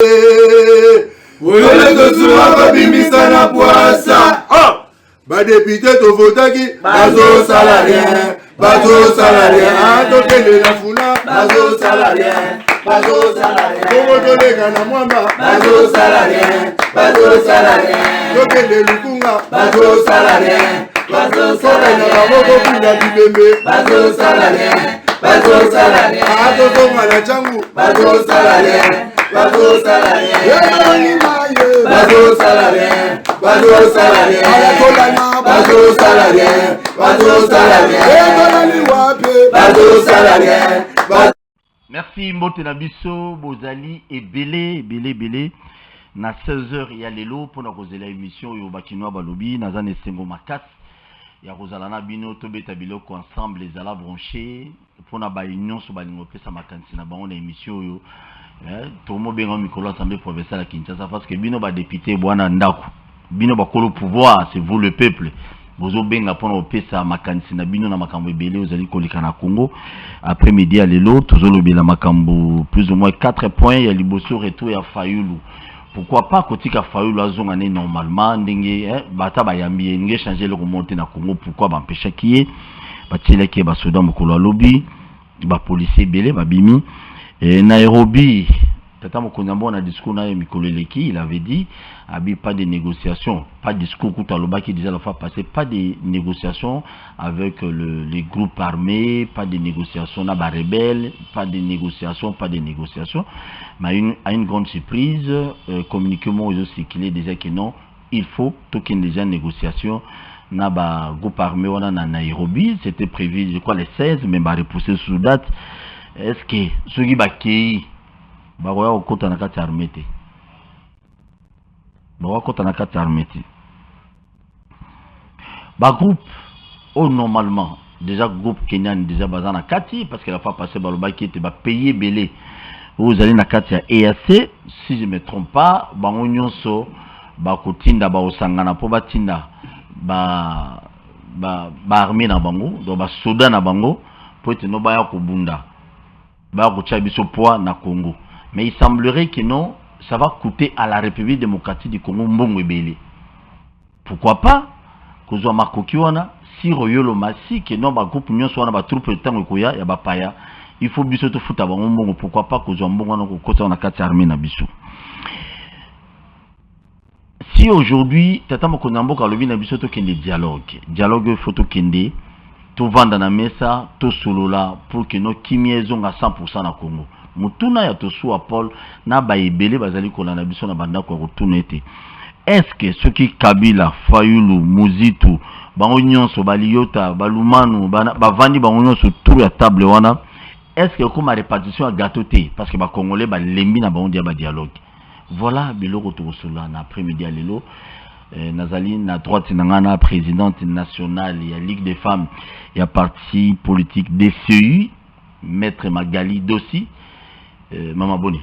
Oyole tosura babimisa na poasa. Ba député to votaki bazo salarien, bazo salarien. Tokende na funa bazo salarien, bazo salarien. Komo tolega na mwamba bazo salarien, bazo salarien. Tokende lukunga bazo salarien, bazo salarien. Na maboko kuna bibembe bazo salarien, bazo salarien. Ato mala changu bazo salarien, bazo salarien. Bazo salarien, bazo salarien, bazo salarien, bazo salarien, bazo salarien. Merci Mbote Nabiso, Bozali et Belé. Na 16h il y a lelo pour nous causer l'émission yo bakinoa balobi na zane sengo makas ya rozalana bino to beta biloko ensemble les ala branchés pour na ba union so balingo pesa makansi na bango na émission yo. Tout le monde est en l'Assemblée provinciale à Kinshasa parce que bino ba député bwana ndako bino ba kolo pouvoir c'est vous le peuple bozo benga pona opesa makanisi na bino na makambo ebele ozali kolika na Congo après midi à lelo tozolo bela makambo plus ou moins 4 points ya liboso retour ya Fayulu. Pourquoi pas kotika Fayulu azonga ne normalement ndenge bata bayambi ndenge changer le remonter na Congo pourquoi ba empêcher kié batile ke ba soda mokolo lobby ba policier belé ba bimi. Et Nairobi, Tata Mokonambo a discours na Mikoleleki, il avait dit, pas de négociations, pas de discours Koutaloba qui disait la fois passée, pas de négociations avec les groupes armés, pas de négociations na ba rebelles, pas de négociations. Mais à une grande surprise, communiquement aux autres qu'il disait que non, il faut token déjà négociations na ba groupe armé on a na Nairobi, c'était prévu je crois les 16 mais ba repoussé sous date. Est-ce que ceux qui bakei baroya okota na kati armée te baroya okota na kati armée te ba groupe normalement déjà groupe Kenyan déjà bazana kati parce que la fois passée baloba qui était ba payer belé vous allez na kati ya EAC si je me trompe pas bango nyonso ba kotinda ba osangana po batinda ba armée na bango donc ba soda na bango po ete no baya kobunda poids na Congo. Mais il semblerait que non, ça va coûter à la République démocratique du Congo mbongo ebele. Pourquoi pas que zo makoki wana si royolo masi que non ba groupe nyonso wana ba troupe tango koya ya ba paya, il faut biso to futa bango mbongo pourquoi pas que zo mbongo wana ko kota na kati armée na biso. Si aujourd'hui tata mokonambo ka lobi na biso to kende dialogue photo kende tout vendre na mesa, tout solola pour que nos kimiezo à 100% na Congo. Mutuna ya to sou Paul na ba ebele bazali ko na biso na banda ko retourner. Est-ce que ceux qui Kabila, Fayulu, Muzitu, bango nyonso baliyota, balumanu, ba vandi bango nyonso tour ya table wana, est-ce que comme répartition à gâteau té parce que ba congolais ba lembi na bango dia ba dialogue. Voilà biloko to solola na après-midi à lelo. Nazali na droite nangana présidente nationale il y a Ligue des femmes il y a parti politique DCU maître Magali Dossi maman Boni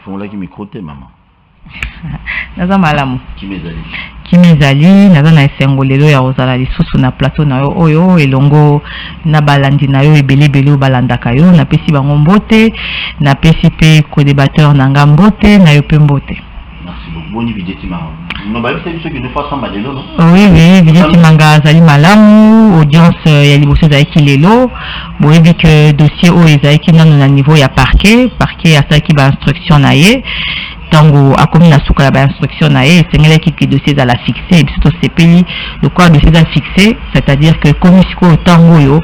faut là qui micro te maman naza malamu kimezali naza na esengolelo ya ozala lisusu na plateau na yo oyo elongo na balandi na yo ebele balandaka yo na pesi bango mbote na pesi pe co-débatteur na ngambote na yo pe mbote. Merci beaucoup. Boni Videti Manga. Non, bah, c'est ceux qui nous font ensemble, non? Oui, Videti Manga, Zali Malamu, audience, il y a les bosses d'Aiki Lelo. Bon, et puis que dossier au Isaïki, non, on a niveau, il y a parquet à ça qui va instruction naïe. Tango, à comme la souka la instruction naïe, c'est un qui dossier à la fixer, et puis c'est au CPI, le quoi dossier à fixer, c'est-à-dire que comme il faut tango yo,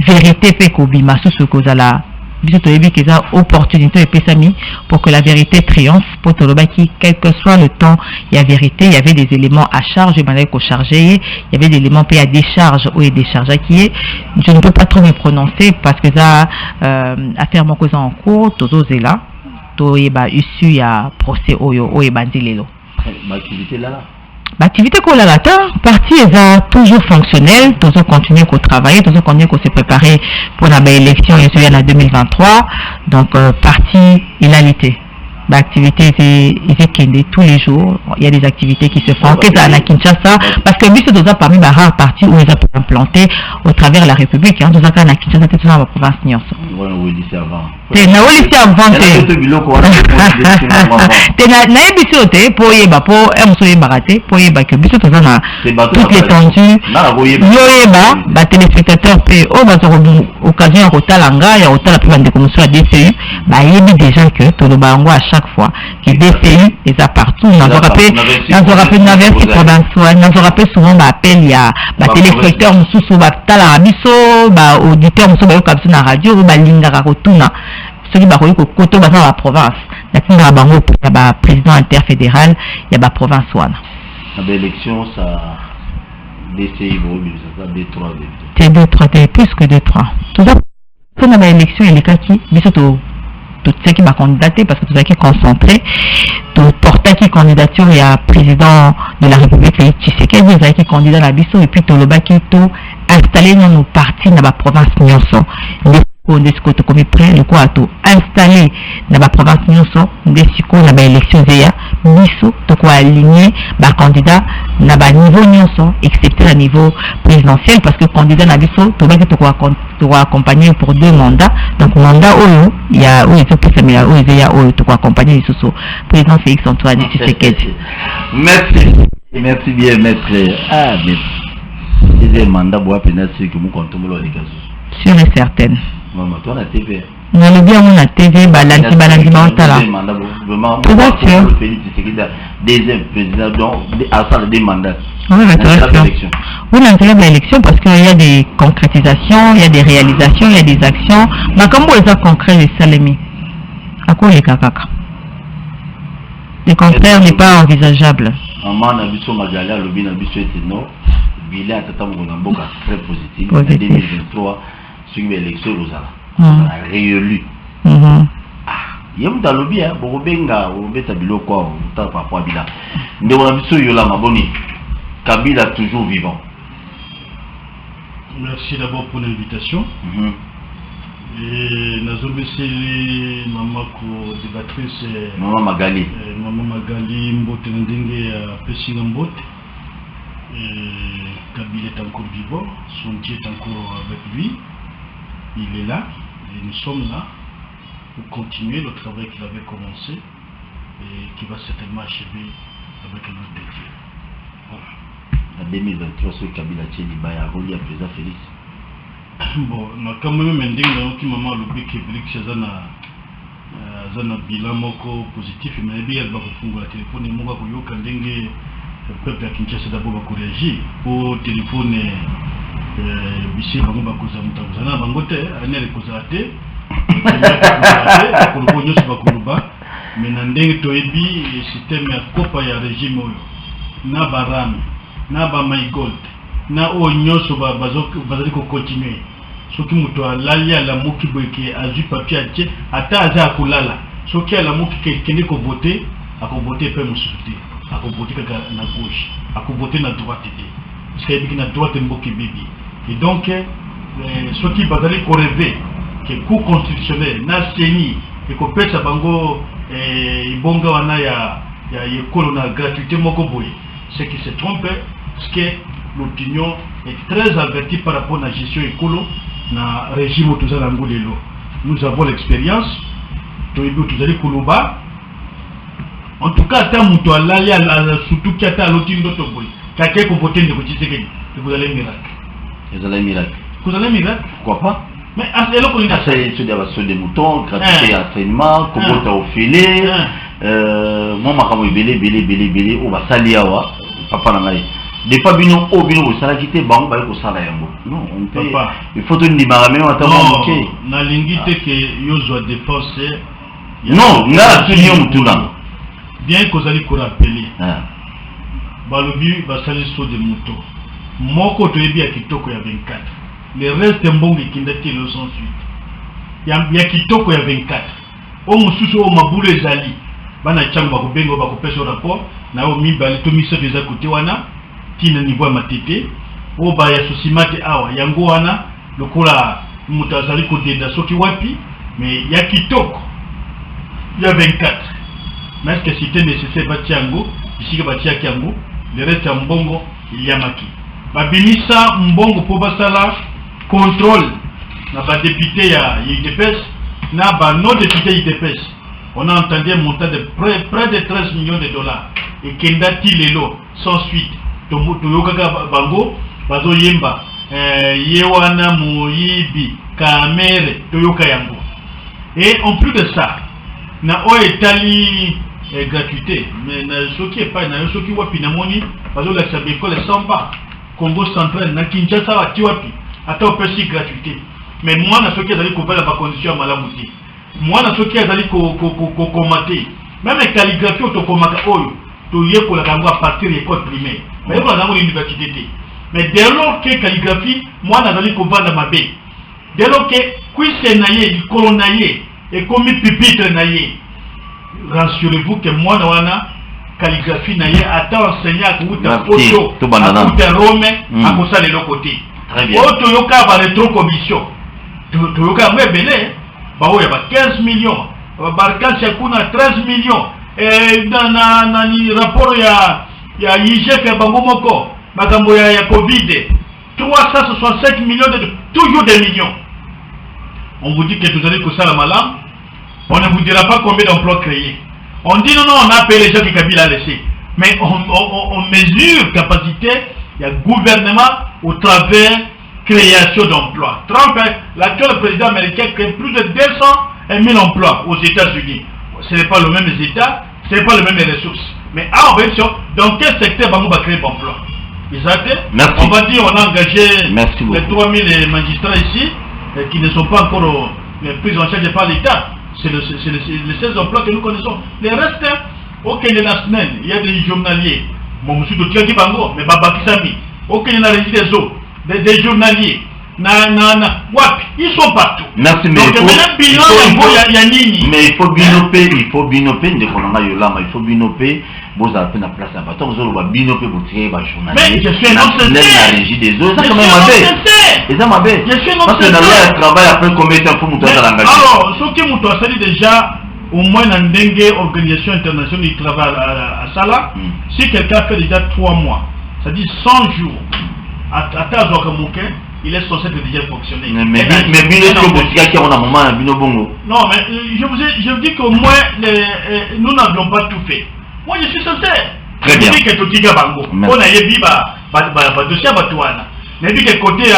vérité fait qu'au bima, sous ce cause à la qu'il y a opportunité et pesami pour que la vérité triomphe pour tout le qui quel que soit le temps il y a vérité il y avait des éléments à charge il y avait des éléments payés à décharge ou décharge qui est je ne peux pas trop me prononcer parce que ça affaire mon cause en cours tous est là tout est issu à procès oyo ou bandilelo activité là l'activité qu'on a là, parti est toujours fonctionnelle, toujours continuer qu'au travailler, toujours continuer qu'on se préparer pour la belle élection et celui en 2023. Donc parti inalité. activités étaient tous les jours. Il y a des activités qui se font à Kinshasa parce que lui c'est dans parmi les rares parties où ils ont implanté au travers de la République. Dans un cas à Kinshasa, c'est dans la province Nyonso. Oui, c'est avant. C'est na oui c'est avant. C'est na émission te pour yeba pour emsoye baraté pour yeba que biso dans na toute l'étendue. Yoyeba ba téléspectateurs pe o ba occasion ya kotalanga ya kotala pe bande comme sur la DCU ba yebi déjà que to lo bango à chaque fois que DCU les a partout on a rappelé na version provinciale on a rappelé souvent ba appel ya ba téléspectateurs mususu ba tala biso ba auditeur mususu ba yo kapsu na radio ba lingaka kotuna ceux qui ba koyo koto ba na province na tinga bango ya ba président interfédéral ya ba province wana na élection ça DCI ça D3 c'est D3 plus que D3 tout ça pour la élection il est qui biso tout ceux qui m'a candidaté parce que tout ça qui est concentré tout porter qui candidature il y a président de la République Tshisekedi il y a qui candidat à biso et puis tout le bas qui tout installé dans nos partis dans la province Nyonso on est comme prêt le quoi tout installé dans la province Nyonso des siko na ba élection zéya biso to quoi aligné ba candidat na ba niveau Nyonso excepté le niveau présidentiel parce que candidat na biso to ba to quoi accompagner pour 2 mandats donc mandat oyo il y a où il faut que ça mais où il y a où to quoi accompagner sous président Félix Antoine Tshisekedi. Merci bien maître. Ah mais deuxième mandat bois pénal que nous comptons le cas. Sûr et certaine. Maman, toi, la TV. Non, le bien, on a TV, balandi, balantala. Deuxième président, donc, à ça, des mandats. Oui, l'intéressant. Oui, l'intérêt de l'élection, parce qu'il y a des concrétisations, il y a des réalisations, il y a des actions. Mais comment on les a concrets, les Salemi? À quoi les kakaka? Le contraire n'est pas envisageable. Maman, on a vu son magalia, le bien, on a vu son étonnant. Il est à Tata Mogonamboka, très positif. En 2023, sur l'élection, on a réélu. Il y a un lobby, bon, benga, on met Tabilo quoi, on tape parfois Bila. Mais on a vu ce Yola Maboni, Kabila toujours vivant. Merci d'abord pour l'invitation. Et Nazobessé, maman débattrice, Maman Magali. Maman Magali, Mbote Ndenge, Pessinga Mbote. Kabila est encore vivant, son Dieu est encore avec lui. Il est là, et nous sommes là pour continuer le travail qu'il avait commencé et qui va certainement achever avec le nom de Dieu. Voilà. En 2023, ce Kabila Tchéliba a relié à président Félix. Bon, quand même, je suis maman le bec Félix un bilan moko positif, mais bien elle va refunga la téléphone et moi je vais le peuple à Kinshasa d'abord va réagir pour téléphoner bisi bango bakoza mutazana bango te anele koza te ko ko nyoso bakuluba mais na ndenge toyebi système ya kopa ya régime oyo na barami na ba my gold na o nyoso bazali ko continuer soki muto alali ala muki boyeke azu papier atie ata aza kulala soki ala muki kende ko voter ako voter pe musuti ako voter kaka na gauche ako voter na droite te parce que na droite mboki bibi. Et donc, ceux qui bazali ko rêver que cour constitutionnel na seni et ko pesa bango ibonga wana ya yekolo na gratuité moko boye, c'est qui se trompe parce que l'opinion est très avertie par rapport à la gestion écolo na régime tout ça lelo. Nous avons l'expérience toyebi tozali koloba en tout cas tant muto alali surtout qui ata lotindo to boye kake ko voter ndeko Tshisekedi vous allez miracle. Vous allez miracle. Vous allez miracle. Pourquoi pas? Mais à ce qu'on a fait sur des moutons, gratuité entraînement, comment t'as au filet, moi ma belé, on va salir papa nangai. Des fois bino au bino au salaire quitté bon bah au salaire yango. Non, on peut pas. Il faut une libération mais attends OK. Na lingité que yo doit dépenser. Non, na tunion mutuna. Bien que vous allez ko rappeler. Balobi ba salir sur des moutons. Moko toyebi ya kitoko ya 24. Le reste mbongo kindati le 108. Ya kitoko ya 24. O mususu o mabulu ezali. Bana chango ba kubengo ba kopesa rapport na o mibali to miso déjà côté wana tina niveau ya matete o ba ya sosimate awa yango wana lokola mutazali ko denda soki wapi mais ya kitoko ya 24 mais est-ce que c'était nécessaire Batiango, ici que Batiakiango, le reste en Mbongo, il y a maki. Babimisa Mbongo pour Basala, contrôle, na ba député ya UDPS, na ba non député UDPS. On a entendu un montant de près de 13 millions de dollars. Et Kendati Lelo, sans suite, Toyoka Bango, Bazo Yemba, Yewana Moyibi, Kamere, Toyoka Yango. Et en plus de ça, na Oetali gratuité, mais na Soki et pas, na Soki Wapi Namoni, Bazo la Sabécole Samba, Congo central, na Kinshasa Watiwapi, attends aussi gratuité. Mais moi, na Soki Azali Kovala ma condition à Malamuti. Moi, na Soki Azali Komate. Même les calligraphies autokomaka Oyo. À partir de l'école primaire. Mais vous avez l'université. Mais dès lors que calligraphie, moi, je vais vendre ma baie. Dès lors que cuisse naïe, le colon naïe, et comme pupitre naïe, rassurez-vous que moi, je calligraphie naïe, attends enseigner à Kouta Photo, à Kouta Rome, à Kouta de l'autre côté. Très bien. Autre yoka va rétro-commission. Toyoka, mais belé, bah oui, il y a 15 millions. Barkan Chakuna 13 millions. Et dans le rapport, il y a IGF et Bangomoko, Magambo, il y a Covid, 365 millions, toujours des millions. On vous dit que vous allez que ça la malade, on ne vous dira pas combien d'emplois créés. On dit non, on a appelé les gens qui Kabila a laissé. Mais on mesure capacité, il y a gouvernement au travers création d'emplois. Trump, l'actuel président américain, crée plus de 200 000 emplois aux États-Unis. Ce n'est pas le même État, ce n'est pas le même ressources. Mais en version, dans quel secteur on va créer l'emploi? On va dire on a engagé les 3000 magistrats ici qui ne sont pas encore pris en charge par l'État. C'est les 16 emplois que nous connaissons. Les restes, aucun de la semaine, il y a des journaliers. Mon monsieur de Tiaki Bango, mais Babakisami, aucun de la régie des eaux, des journaliers. Ils sont partout. Merci, mais il faut binoper, il faut binoper, il faut binoper, vous avez la place à bâton, vous avez binoper, vous tirez les journaliers. Mais je suis non la régie des eaux, c'est quand même ma baie. C'est ça ma baie. Parce que dans le travail, après combien de temps faut monter à l'engagement? Alors, ce qui m'a dit déjà, au moins dans une organisation internationale du travail à Sala, si quelqu'un fait déjà 3 mois, ça dit 100 jours, à Tazokamouké, il est censé déjà fonctionner. Mais non, mais je vous dis qu'au moins nous n'avions pas tout fait. Moi je suis sincère. Très bien. Je dis que tout est bango. On a eu dossier à Batouana. Mais dit que côté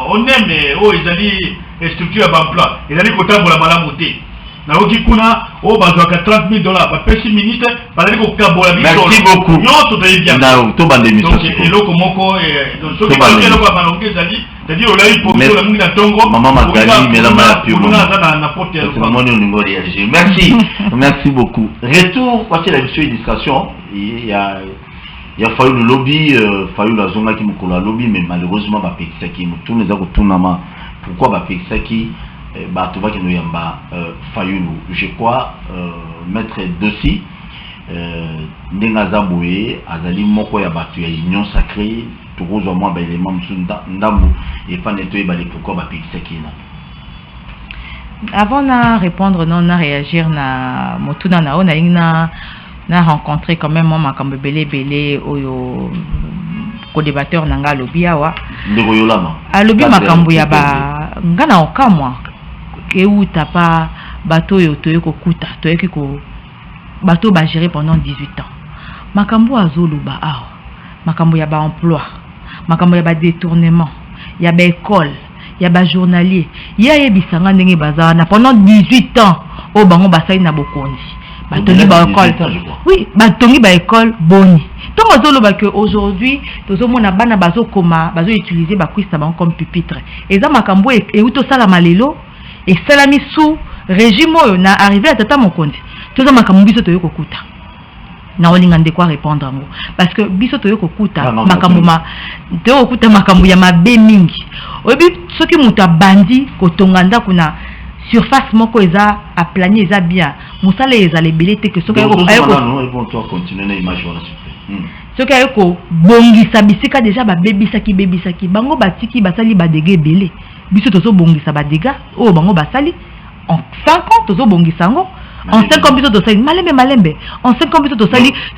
on aime ils allaient structure d'emploi. Ils allaient côté pour la malamouté. Na okikuna o bazwaka 30 000 $, ba pesi ministre bazali ko kabola biso. Merci beaucoup. Nyoto to yebia. Na to bande mission. Donc eloko moko donc soki ko eloko balonge zali, c'est-à-dire o lai pour la mungi na tongo. Maman Magali mais la mala pio. Na porte le merci. Merci beaucoup. Retour parce que la mission illustration, il y a fallu le lobby, fallu la zone qui me lobby mais malheureusement ba pekisa qui me tourne za ko tournament. Pourquoi ba pekisa qui je crois maître Dossi Ndengazaboué Azali Moko ya Batu ya Union Sacrée Tourozo moi ba élément ndambu et pas nettoyer ba les pourquoi ba pikisakina. Avant de répondre non na réagir na motuna na ona na rencontré quand même moi comme belé oyo co-débatteur nanga lobi awa ndeko yolama alobi makambo ya ba ngana okamwa Euta pa bateau yotoyeko kuta toyeki ko bateau ba gérer pendant 18 ans. Makambo azoluba awa. Makambo ya ba emploi, makambo ya ba détournement, ya ba école, ya ba journalier. Ya yebisanga ndenge bazana pendant 18 ans o bango basali na bokonzi. Batongi ba école. Oui, batongi ba école boni. Donc azoluba que aujourd'hui tozomona bana bazokoma bazo utiliser ba kwisa bango comme pupitre. Eza makambo e uto sala malelo et salami sous régime na arrivé à tata mokonzi toza makambo biso toyeko kuta na olinga ndeko répondre ngo parce que biso toyeko kuta makambo toyeko kuta makambo ya mabe mingi obi soki muta bandi kotonga ndako na surface moko eza a planier eza bien musala eza lebele te que soki ayeko continuer na image wala super soki ayeko bongisa bisika déjà ba bebisaki bango batiki basali ba dégâts belé biso tozo bongisa ba dégâts o bango basali en 5 ans tozo bongisa ngo En 5 ans, malembe. En 5 ans,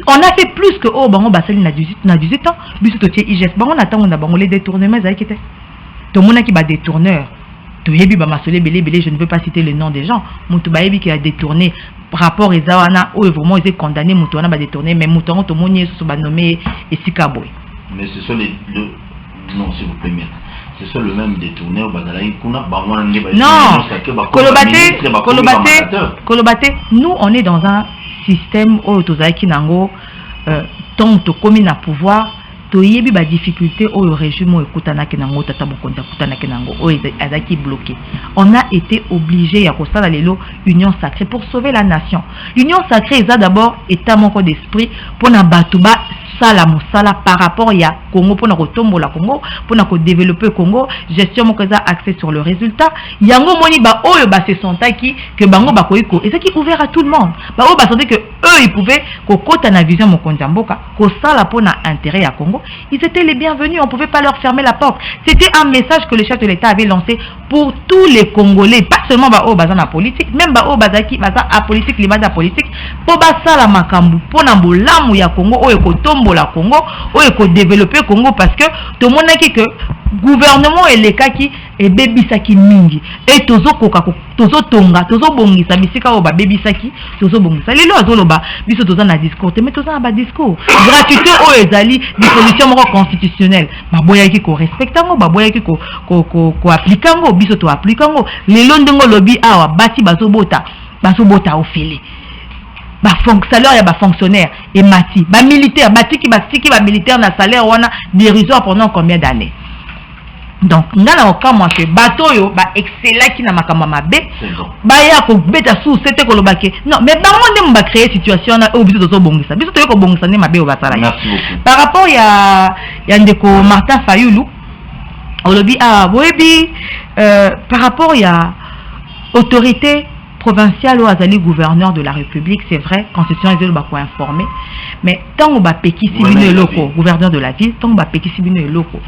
on a fait plus que oh, bango basali na 18 ans. Biso to tie IGF. Bango attend on a bango les détournements ça qui était. Tout le monde qui va détourneur. To yebi ba masole belé, je ne veux pas citer le nom des gens. Mutu ba yebi qui a détourné rapport ezawana ou vraiment ils est condamné mutu wana ba détourné mais mutu on to moni so ba nommé Esikaboy. Mais ce sont les deux. Non, s'il vous plaît, maître. C'est ça le même détourné au Badalaï Kuna. Non, Kolobate, nous on est dans un système où Tozaki Nango, tant que commis na pouvoir, Toyebi ba difficulté au régime où Kutanaki Nango, Tatabokonta Kutanaki Nango, où Azaki bloqué. On a été obligé à constater l'élo union sacrée pour sauver la nation. L'union sacrée, c'est d'abord état mon d'esprit pour n'abatuba. Sala musala par rapport à Congo pour nous retomber la Congo pour nous développer Congo gestion mokaza axé sur le résultat yango moni ba oyo ba se sentaki que bango ba koiko et ça qui ouvert à tout le monde ba oyo ba sentait que eux ils pouvaient kokota na vision mokonza mboka ko sala pour na intérêt à Congo ils étaient les bienvenus on pouvait pas leur fermer la porte c'était un message que le chef de l'État avait lancé pour tous les Congolais pas seulement ba oyo bazana politique même ba oyo bazaki baza a politique libanda politique pour ba sala makambu pour na bolamu ya Congo oyo kotombo la Congo ou éco développer Congo parce que tout le monde a dit que gouvernement et les cas qui et baby saki mingi et tozo koka tozo tonga tozo bongisa bisika o ba baby saki tozo bongisa les lois zoloba biso tozo na discours mais tozo na ba discours gratuité o ezali disposition moko constitutionnelle ba boya ki ko respectango ba boya ki ko appliquango biso to appliquango les londongo lobby awa bati bazo bota au félé. Ba fonctionnaire ya ba fonctionnaire et mati ba militaire mati ki ba militaire na salaire wana dérisoire pendant combien d'années donc ngana okama que bato yo ba excella ki na makama mabe ba ya ko beta sous c'était ko lobake non mais bango ndem ba créer situation na obiso to bongisa biso to ko bongisa ne mabe o basala par rapport ya ndeko Martin Fayulu olobi boyebi par rapport ya autorité provincial ou azali gouverneur de la République, c'est vrai, constitution est pas informé, mais tant on va péki sibino loko, gouverneur de la ville, tant on va péki sibino loko,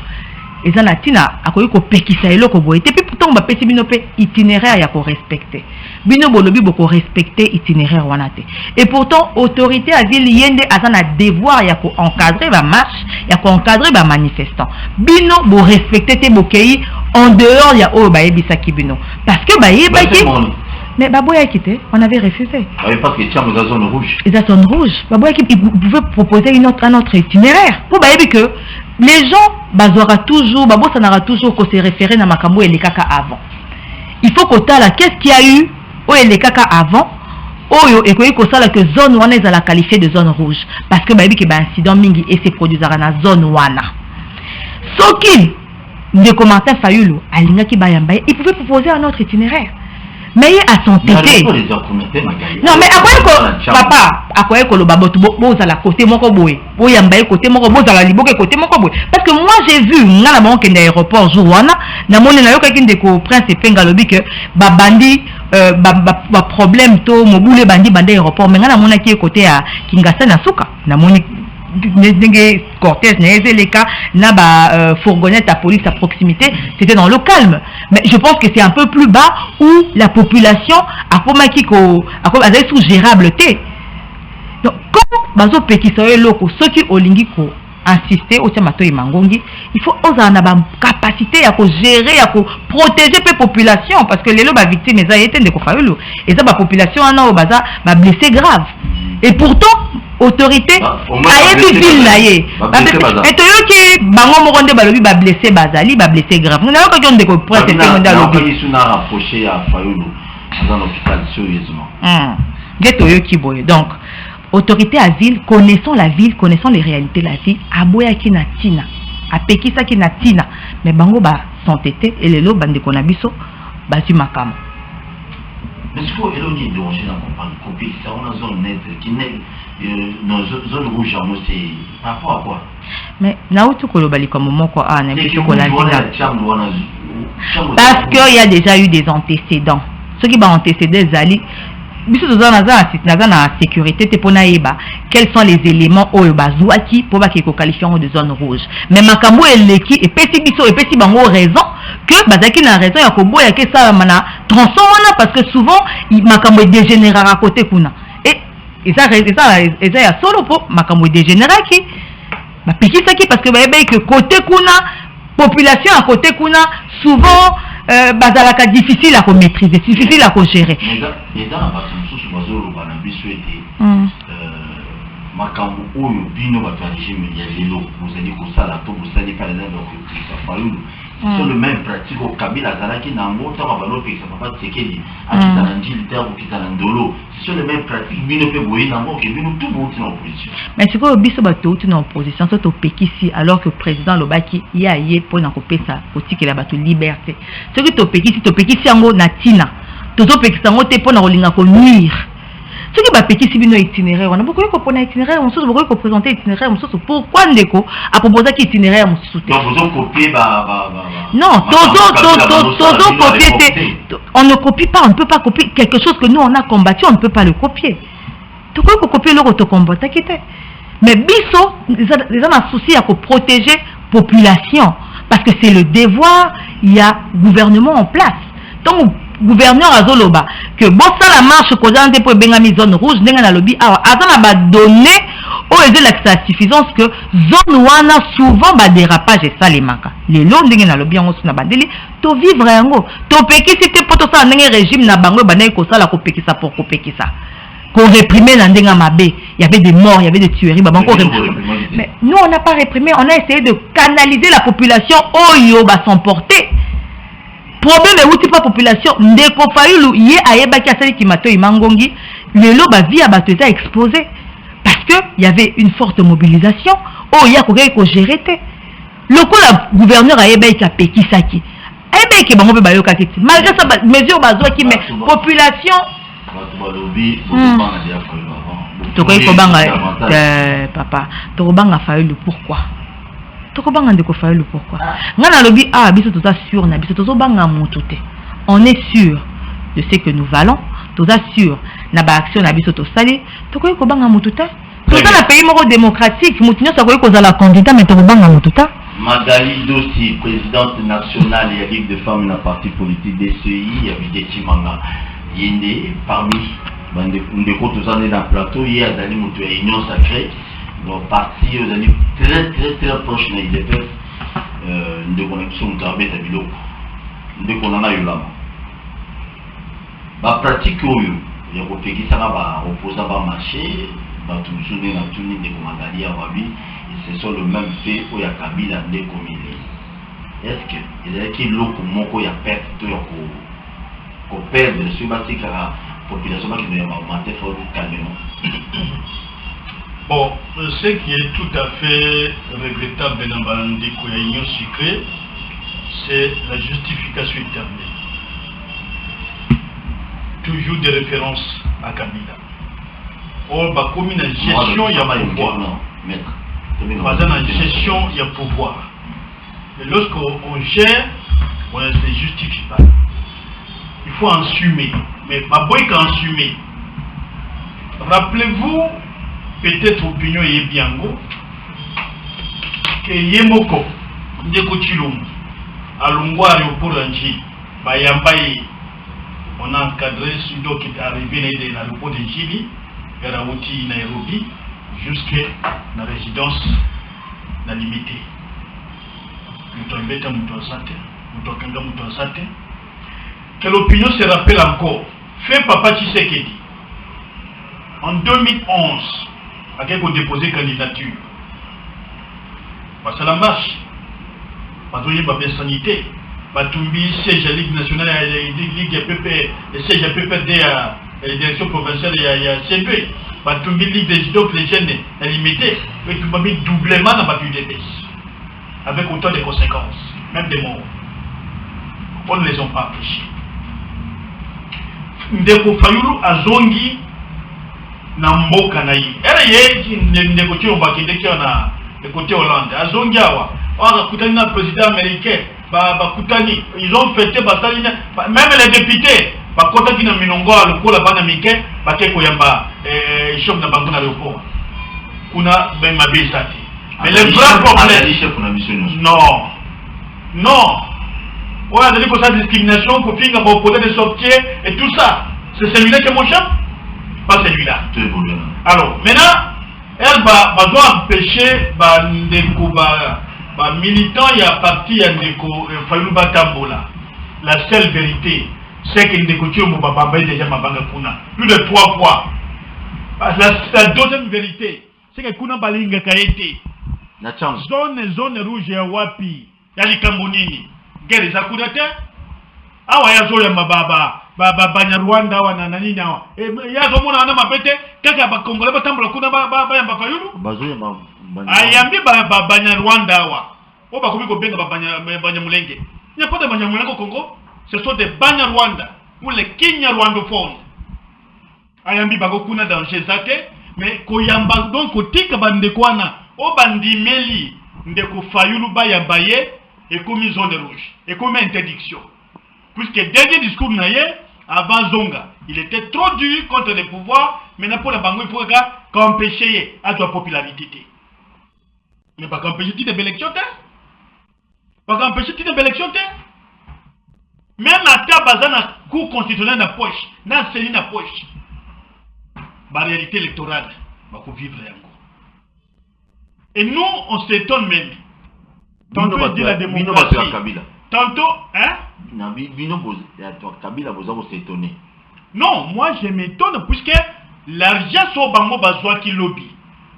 et ça natina a quoi ko péki sa loko boy, et puis pourtant on va péki sibino pe itinéraire ya ko respecter, bino bolobi boko respecter itinéraire wanate, et pourtant autorité a ville yende azana devoir ya ko encadrer ba marche, ya ko encadrer ba manifestant, bino bo respecter te bokei en dehors ya o ba yebisa kibino, parce que ba yebaki mais Baboya quitté, on avait refusé. Ah oui, parce que tiens, la zone rouge. Et la zone rouge, Baboya qui pouvait proposer un autre itinéraire. Pour Baboya que les gens, Bazora toujours, Babo ça n'aura toujours qu'au se référer à Makambo et les caca avant. Il faut qu'on t'a là, qu'est-ce qu'il y a eu, ou les caca avant, ou et qu'on ça là que zone wana est à la qualifier de zone rouge. Parce que Baboya qui a un incident mingi et se produit dans la zone wana. Sauf qu'il, des commentaires Fayulu, Alinga qui bayambaye, il pouvait proposer un autre itinéraire. Mais il a son tété. Non, mais après, papa, après, le babot, à la côté, mon coboy, ou yambaye côté, mon robot, à la liboque, côté, mon coboy. Parce que moi, j'ai vu, dans la banque d'aéroport, Jouana, dans mon énayo, quelqu'un de prince et pengalobi, que, bandi, problème, to, mon boule, bandi, aéroport, mais dans mon qui est côté à Kingasa, Nasuka, dans mon cortège, les cas, n'a pas fourgonnette à police à proximité, c'était dans le calme. Mais je pense que c'est un peu plus bas où la population a comme sous gérabilité. Donc, comme bazo peki soye loko, ceux qui ont lingiko insister au tiamato et mangongi, il faut oser en avoir capacité à gérer, à protéger la population parce que les lots victimes ils été de kofayulu et ça la population en a au baza va blessé grave. Et pourtant autorité ayebi ville naye et to yoki bango mokonde balobi ba blessé bazali ba blessé grave nous n'avons pas de ko presse te nda lobi ils sont rapprochés à Fayulu dans l'hôpital sérieusement geto yoki boye donc autorité à ville connaissant la ville connaissant les réalités de la ville aboya ki na tina apekisa ki na tina mais bango ba s'entêter et les lo bande konabiso ba tu makam. Mais il faut éloigner de danger dans mon parle copie ça on a zone nette qui n'est dans zone rouge c'est par rapport à quoi mais na utu kolobali comme moko na biso ko la parce que il y a déjà eu des antécédents ceux qui ont antécédé zali biso na sécurité te pona eba quels sont les éléments oyo bazwaki pour ba ko qualifier de zone rouge mais makambo eleki et pesi biso et pesi bango raison que bazaki na raison ya ko boya ke ça mana transformer parce que souvent makambo dégénérer à côté kuna et ça ya solo po makambo dégénérer ki ba pekisaki parce que ba eba que côté kuna population à côté kuna souvent bazalaka difficile à maîtriser, difficile à gérer. Mais dans la partie sous bazolo bana biso été makambo oyo bino ba régime ya lelo vous allez ko sala to vous allez par exemple ça fallu sur le même pratique au Kabila zalaki na mota ba balo pe ça papa tsekeli akita na ndili terre okita na ndolo sur le même pratique bino pe boyi na moko bino tout bon en opposition. Mais c'est quoi biso ba tout en opposition to pekisi alors que président Lobaki ya ye pour na kopesa otiki la bato liberté. Ce que to pekisi yango na tina to pekisa ngo te pour na kolinga ko nuire. Ce qui va péter si bino itinéraire, on a beaucoup de itinéraire, on se beaucoup de présenter itinéraire, on se pourquoi Ndeko a proposé qu'il itinéraire on se soutient. Donc vous copiez non, on ne copie pas, on ne peut pas copier quelque chose que nous on a combattu, on ne peut pas le copier. Tu crois que copier le autocombat t'inquiète. Mais biso les gens ont souci à protéger population parce que c'est le devoir, il y a gouvernement en place. Donc gouverneur azoloba que bon ça la marche kozante pour bengami zone rouge ndenga na lobby azana ba donné o eze la suffisance que zone wana souvent ba dérapage et ça les maka les lo ndenga na lobby yango na bandeli to vivre yango to pekisi te poto ça ndenga régime na bango banai ko sala ko pekisa pour ko pekisa ko réprimer na ndenga mabe il y avait des morts il y avait des tueries ba bango mais nous on n'a pas réprimé on a essayé de canaliser la population oyo ba s'emporter. Problème est pas population ndeko fayulu ye ayeba ki asali kimato imangongi lelo ba vie a bato eta exposé parce que il y avait une forte mobilisation oh ya ko gérer te lokola gouverneur ayeba ki apekisaki ayeba ki bango pe bayoka kiti malgré ça mesure bazwa ki mais population tokoy ko banga papa to banga fayulu pourquoi pourquoi ngana lobi biso toza sûr na biso tozo banga mutu te on est sûr de ce que nous valons toza sûr na ba action na biso to sali tokoy ko banga mutu te toza na pays moko démocratique mutu nyosa koy ko zala candidat mais to banga mutu te. Magali Dossi, présidente nationale et Ligue de femmes na parti politique DCI ya Bideti Manga yende parmi bande ndeko toza na plateau hier azali mutu ya union sacrée. Donc, parti aux années très proches de l'IDPF, de connexion de Garbet à Bilo, de Konana Yulama. La pratique, il y a des gens qui opposent à marché, tout le monde a tout des Magali à Wabi, et c'est sur le même fait où il y a Kabila de communes. Est-ce que il y a qui l'eau comme moi, il y a perte, qu'on perd de ce bâti car la population qui doit augmenter fort calmement. Bon, ce qui est tout à fait regrettable dans Balandi Koyagnon sucré, c'est la justification éternelle. Toujours des références à Kabila. Or, bah, comme une gestion, il y a pouvoir. Dans la gestion, il y a pouvoir. Mais lorsqu'on gère, on ne se justifie pas. Il faut assumer. Mais ma boy qu'à assumer. Rappelez-vous, peut-être opinion est bien que Yemoko, Ndeko Chilum, à Longwa aéroport d'Anji, Bayambaye, on a encadré Sudo qui est arrivé dans l'aéroport de Chili, vers la route Nairobi, jusqu'à la résidence la limitée. Nous avons bêta Mouton Santé. Quelle opinion se rappelle encore? Fait Papa Tshisekedi. En 2011, à qui on déposé candidature. Parce que la marche, parce qu'il y a une sanité, parce qu'il y a siège à la Ligue nationale, Ligue PP, le siège à PPD à la direction provinciale, il y a CNP, parce qu'il y a une Ligue des judoks, les jeunes, la limitée, et qu'il y a mis doublement dans la UDPS, avec autant de conséquences, même des morts. On ne les a pas empêchés. Ndeko Fayulu a zongi na mboka na hii. Era ye ndeko chomba kindekio na côté Hollande. A zongi awa. Waka kutani na président américain. Ba kutani. Ils ont fêté batali même les députés. bakota kina minongo lokola bana mike bake koyamba shop na bango na aéroport kuna ben mabisati mais le vrai problème non on a dit que ça discrimination pour finir pour poser des sorties et tout ça c'est celui-là qui est mon chef pas celui-là alors maintenant elle va empêcher ndeko ba militant ya parti ya ndeko Fayulu Batambola. La seule vérité c'est que ndeko Tshombo Babamba déjà mabanga kuna plus de 3 fois. La deuxième vérité c'est que kuna balinga kaete na chance zone rouge ya wapi ya likambo nini guerre za kuna te awa ya zo ya mababa Banyarwanda wana na nini hawa yazo mona wana mapete kaka bakongole batambola kuna ya Fayulu bazoya ayambi Banyarwanda hawa o bakomi ko benga Banyamulenge il n'y a pas de Banyamulenge au Congo ce sont des Banyarwanda ou les Kinyarwandophones ayambi bakokuna danger zate mais koyamba donc kotika bandekwana o bandimeli ndeko Fayulu bayambaye et comme zone rouge et comme interdiction puisque dernier discours naye avant Zonga il était trop dur contre les pouvoirs maintenant pour la bango il faut qu'empêcher à sa popularité mais pas qu'empêcher une élection pas qu'empêcher une élection même à ta bazana cour constitutionnelle na poche na série na poche la réalité électorale va vivre yango et nous on s'étonne même tantôt il dit la démocratie tantôt hein non, moi je m'étonne puisque l'argent sur bango bazwa qui lobby.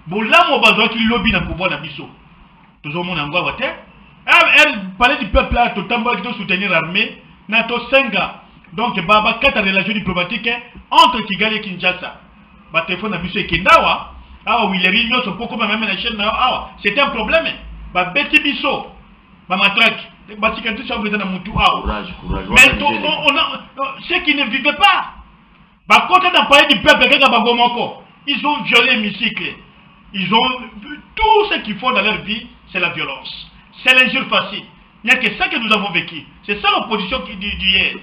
Bolamo bazwa qui lobby na pouvoir na biso. Tout le monde en voit voter. Elle parlait du peuple là tout temps qui doit soutenir l'armée na to senga. Donc baba quatre relations diplomatiques entre Kigali et Kinshasa. Ba téléphone na biso e kendawa. Ah oui les réunions sont beaucoup même na chaîne ah c'était un problème. Ba beti biso. Ba matraque. Mais ceux qui ne vivaient pas, quand on a parlé du peuple, ils ont violé l'hémicycle. Ils ont vu tout ce qu'ils font dans leur vie, c'est la violence. C'est l'injure facile. Il n'y a que ça que nous avons vécu. C'est ça l'opposition d'hier.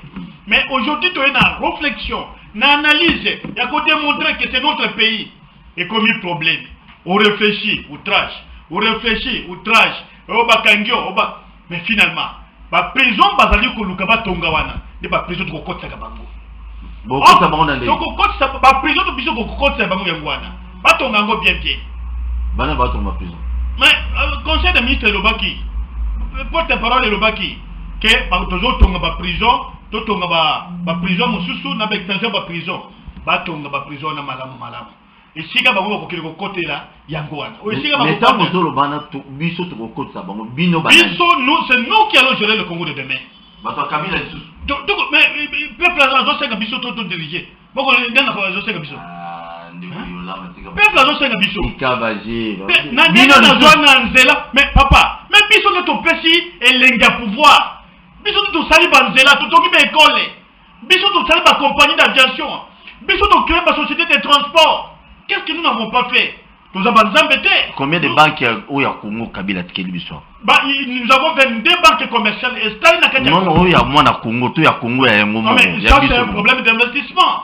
Mais aujourd'hui, tu as une réflexion, une analyse. Il y a qu'à démontrer que c'est notre pays. Et comme il problème, on réfléchit, outrage. On réfléchit, outrage. Mais finalement, la prison bazali ko lukaba tonga wana, de la prison ko kotsa ka bango. Beaucoup ça bango ndé. Donc kotsa ba prison to biso ko kotsa bango yangwana. Ba tonga ngo bien bien. Bana ba tonga prison. Mais conseil de ministre Lobaki, porte-parole Lobaki, que ba tozo tonga ba prison, to tonga ba prison mususu na ba extension ba prison. Ba tonga ba prison na malamu. Et si ka bango ko kile ko côté là yangwana. O si ka bango. Mais tant que solo bana to biso to ko kotsa bango bino bana. Biso nous c'est nous qui allons gérer le Congo de demain. Bato Kabila sous. Donc mais peuple là zo senga biso to diriger. Boko ndana ko zo senga biso. Ah ndeko yola matika. Peuple là zo senga biso. Ikabaje. Bino na zo na nzela mais papa, mais biso to pesi elenga pouvoir. Biso to sali banzela to toki be école. Biso to sali ba compagnie d'aviation. Biso to créer ba société de transport. Qu'est-ce que nous n'avons pas fait? Nous avons embêté. Combien de banques au Congo Kabila Tikeli Biso? Nous avons 22 banques commerciales et Staline a gagné. Non, il y a moins à Congo, tout y a Congo et Congo. Mais ça c'est un problème d'investissement.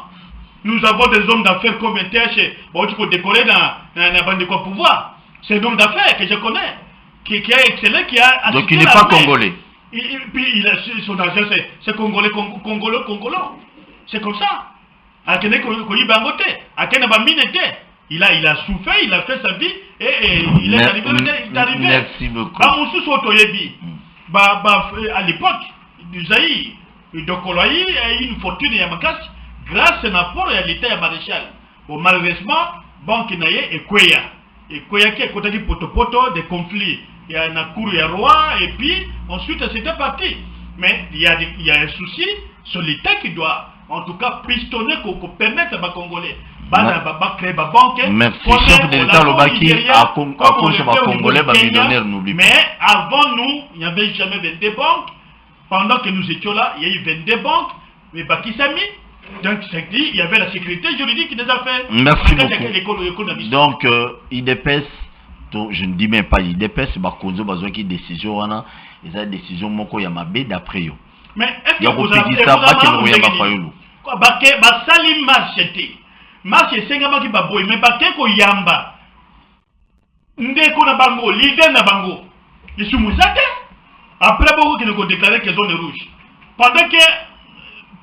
Nous avons des hommes d'affaires comme chez bon tu peux décoller dans la bande de quoi pouvoir. C'est un homme d'affaires que je connais, qui est excellent, qui a. Donc il n'est pas congolais. Et puis il a son argent c'est congolais. C'est comme ça. À Kenya il a souffert, il a fait sa vie et il est arrivé. Merci beaucoup. À l'époque du Zaïre, donc on a eu une fortune Yamakas grâce à l'apport et à l'état à maréchal. Bon, malheureusement, banque naye et Kweya. Et Kweya qui est côté du potopoto des conflits. Il y a un cour et un roi et puis ensuite c'était parti. Mais il y a un souci sur l'état qui doit en tout cas pistonner pour permettre aux Congolais créer des banques. Merci. Chef de l'État Lobaki a conçu les Congolais millionnaires, n'oublie pas. Mais avant nous, il n'y avait jamais 22 banques. Pendant que nous étions là, il y a eu 22 banques. Mais Baki Sami, donc il y avait la sécurité juridique des affaires. Merci beaucoup. Donc, IDPS, je ne dis même pas IDPS, Bakonzo Bazo qui décision, il y a une décision moko Yamabe d'après eux. Mais est-ce que vous avez bake basali marché marché senga baki baboy mais bake ko yamba ndeko na bango leader na bango isumuzate après beaucoup qui ne ko déclarer que zone rouge pendant que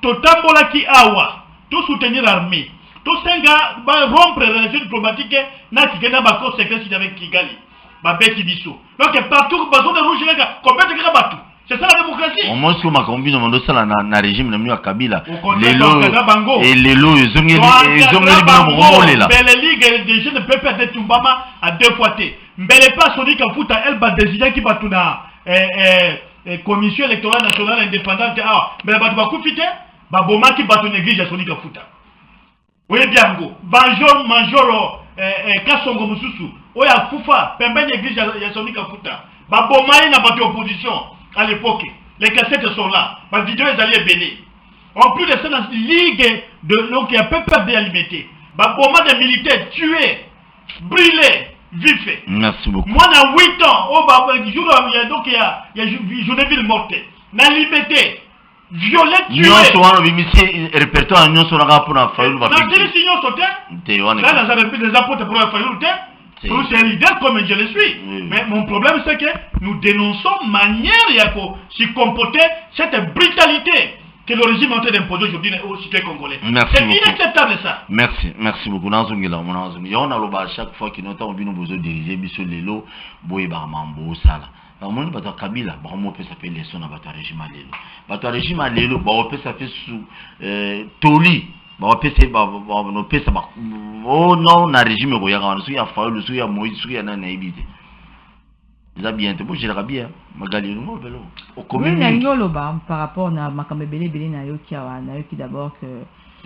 totambola ki awa to soutenir l'armée to senga ba rompre relations diplomatiques na tikena ba corps secret avec Kigali ba beti biso donc partout ba zone rouge nga complète ka batu. C'est ça la démocratie. Au moins, si on m'a combine au ça na régime de Kabila. Les lots et les lots, ils ont mis là. Les ligues des jeunes peuvent perdre Tumbama à 2 fois. Mais les pas Sonic Afuta, elle va décider qui va tout na commission électorale nationale indépendante. Ah, mais elle va confiter. Baboma qui va tout négliger Sonic Afuta. Oui, bien go. Banjor, Manjoro, Kassongo Mususu. Oya Kufa, Pembe néglige Sonic Afuta. Baboma n'a pas d'opposition. À l'époque, les cassettes sont là. Ma vidéo est allée bénir. En plus de ça, dans la ligue donc il y a peu d'alimenter. Bah, pour moi, des militaires tués, brûlés, vifs. Merci beaucoup. Moi, dans 8 ans, oh, bah, donc il y a Journeville morte. Dans la liberté, violé, tué. Nous sommes en répertoire, nous sommes en pour la faille. Dans quel signal sautait? Là, dans des apôtres pour la faille. C'est un leader comme je le suis. Oui. Mais mon problème, c'est que nous dénonçons manière de se comporter cette brutalité que le régime est en train d'imposer aujourd'hui aux citoyens congolais. C'est inacceptable ça. Merci beaucoup. On a chaque fois que nous avons besoin de diriger Bissou Lelo, Boye Barmambo, Sala. On a dit Kabila, on peut s'appeler les sons à votre régime à Lelo. Votre régime à Lelo, on peut s'appeler sous Toli. Oh non, na régime royal, on a fallu le souya Moïse, souya na naïbité. Ça bien, tu peux gérer bien. Magali, nous vélo. Au commun. Par rapport à Makamebele Bele Nayoki, Nayoki d'abord que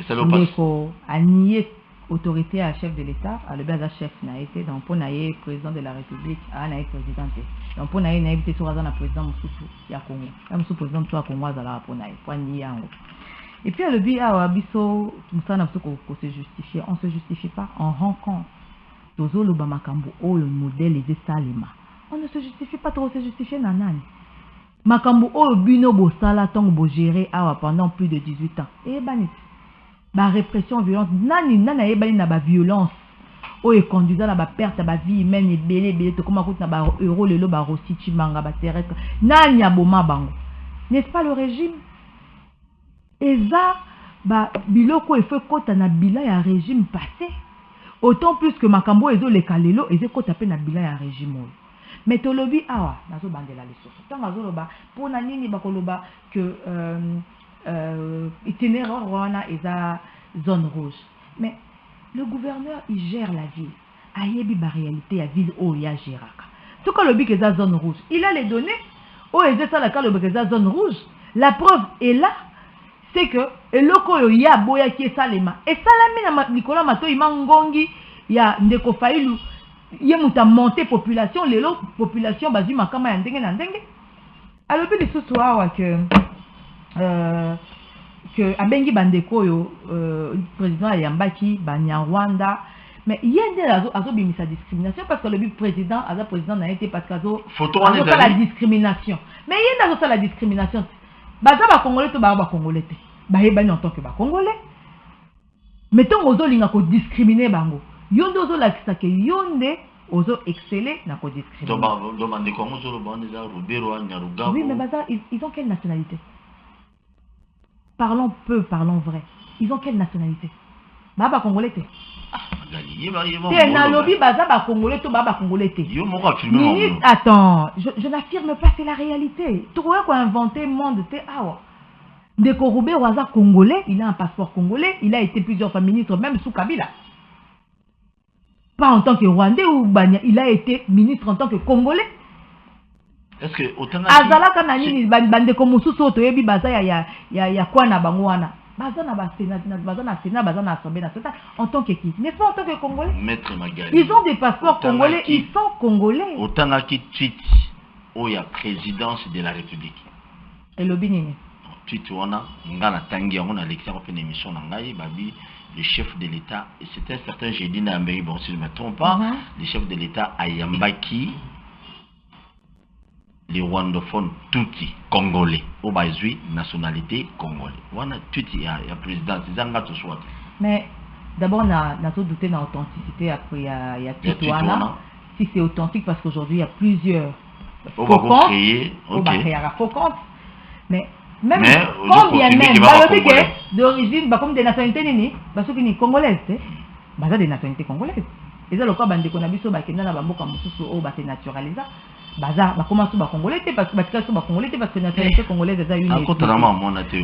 Ndeko a nié autorité à chef de l'État, à le bas chef n'a été dans pour naïe président de la République, à naïe présidente. Donc pour naïe naïbité sur la président Moussou, ya Congo. Même sous président toi Congo à la pour naïe, pour nier en haut. Et puis, le but, on se justifie. On ne se justifie pas. On rencontre. Le modèle des Salima. On ne se justifie pas trop, se justifier nanani. Makambo o bino bo sala tong bo gérer pendant plus de 18 ans. Et bani. Ba répression violente. Nani e bani na ba violence. O e conduisant na ba perte ba vie humaine et belé to comme na ba euro lelo ba rossi chimanga ba terrestre. Nani aboma bango. N'est-ce pas le régime? Et ça, biloko il faut kota na bila ya régime passé. Autant plus que makambo ezo le kalelo ezo kota pe na bila ya régime. Mais tolobi awa nazo bandela lesoso. Tant azo loba pour na nini bakoloba que itinéraire wana eza zone rouge. Mais le gouverneur il gère la ville. Ayebi ba réalité ya ville o ya géraka. Tout quand le but que eza zone rouge, il a les données. O eza ça la ka le but que eza zone rouge. La preuve est là. C'est que eloko ya boya ki esalema esalami na Nicolas Matoi mangongi ya ndeko failu ye muta monter population lelo population bazu makama ya ndenge na ndenge alobi lisusu awa que abengi bandeko yo président ya Yambaki Banyarwanda mais yende azo bimisa discrimination parce que le président aza président na été parce que azo la discrimination mais yende azo la discrimination baza ba congolais to ba congolais te ba yebani en tant que ba congolais mettons ozo linga ko discriminer bango yonde ozo la kisake yonde ozo exceller na ko discriminer to bande ko ozo lo bande za Robero Nyaruga. Oui mais baza ils ont quelle nationalité? Parlons peu, parlons vrai. Ils ont quelle nationalité? Ba congolais te. C'est un lobby baza ba congolais to ba congolais te. Attends, je n'affirme pas, c'est la réalité. Tu crois qu'on a inventé monde te awa. Ndeko Robero aza congolais, il a un passeport congolais, il a été plusieurs fois ministre même sous Kabila. Pas en tant que Rwandais ou Banya, il a été ministre en tant que congolais. Est-ce que autant azala kana nini bandeko mususu to yebi baza ya kwa na bango wana. Baza na Sénat, baza na Assemblée nationale en tant que qui? Mais pas en tant que Congolais. Maître Magali. Ils ont des passeports congolais, ils sont congolais. Autant qui tweet où il y a présidence de la République. Et le Bénin. Tweet on a tangi on a l'élection pour une émission nangai babi le chef de l'État et c'était un certain jeudi na Mbéri bon si je ne me trompe pas le chef de l'État à Yambaki les rwandophones tuti congolais au bazui nationalité congolais wana tuti ya président zanga to soit mais d'abord na tout douter dans l'authenticité après il y a tout wana si c'est authentique parce qu'aujourd'hui il y a plusieurs on va créer mais même quand bien même d'origine comme des nationalités nini parce que ni congolaises baza des nationalités congolaises et ça le cas bande kona biso bakenda na bamboka mosusu o ba naturaliser baza ba comment ba congolais parce que ba congolais parce que nationalité congolaise eza une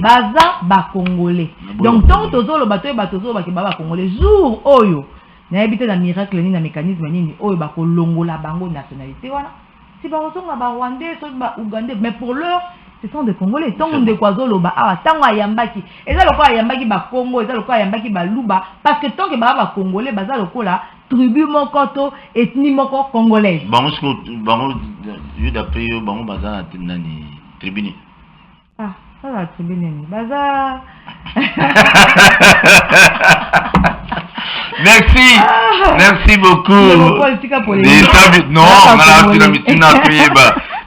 baza ba congolais donc tant tozolo bato ba tozolo ba ke ba congolais jour oyo na habité na miracle ni na mécanisme nini oyo ba ko longola bango nationalité wana si ba rosonga ba rwandais so ba ougandais mais pour l'heure ce sont des congolais tant de kwazolo ba awa tango ayambaki eza lokwa ayambaki ba Congo eza lokwa ayambaki ba luba parce que tant que ba congolais baza lokola tribu mokoto ethnie moko congolaise bango d'après bango baza na ni tribuni ça la tribune ni baza merci beaucoup non on a mituna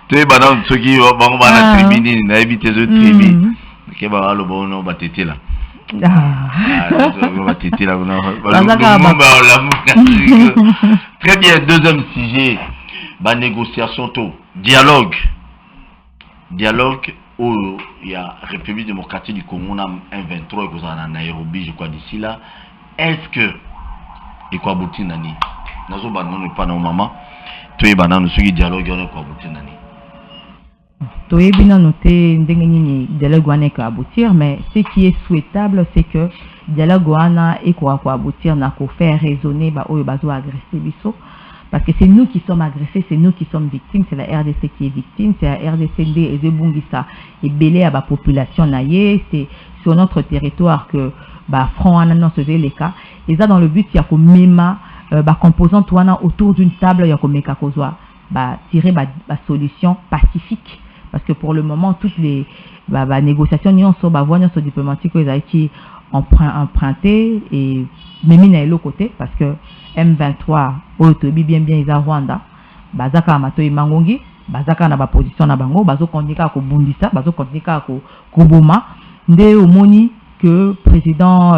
toyeba na soki bango bana tribuni na ebite zo tribu ke ba lo bono batetela très bien. Deuxième sujet, la négociation, dialogue où il y a République démocratique du Congo, M23 et à Nairobi, je crois d'ici là. Est-ce que il faut aboutir nani? Nous sommes pas nos mamans. Tu es banane ce dialogue on est quoi aboutir nani? Tu es bien noté ndengeni dialogue on est aboutir, mais ce qui est souhaitable c'est que dialogue wana et quoi aboutir n'a qu'au faire raisonner ba oyo bazo agresser biso parce que c'est nous qui sommes agressés, c'est nous qui sommes victimes, c'est la RDC qui est victime, c'est la RDC et Zebungisa et belé à la population naïe, c'est sur notre territoire que ba front ananon se les cas et ça dans le but il y a comme même ba composante wana autour d'une table il y a comme meka kozwa ba tirer ba solution pacifique parce que pour le moment toutes les ba négociations n'y sont ba voix sur diplomatique qui emprunté et même na l'autre côté parce que M23 autobi bien ils à Rwanda bazaka matoi mangongi bazaka na ba position na bango bazo kondika ko bundisa bazo kondika ko boma nde omoni que président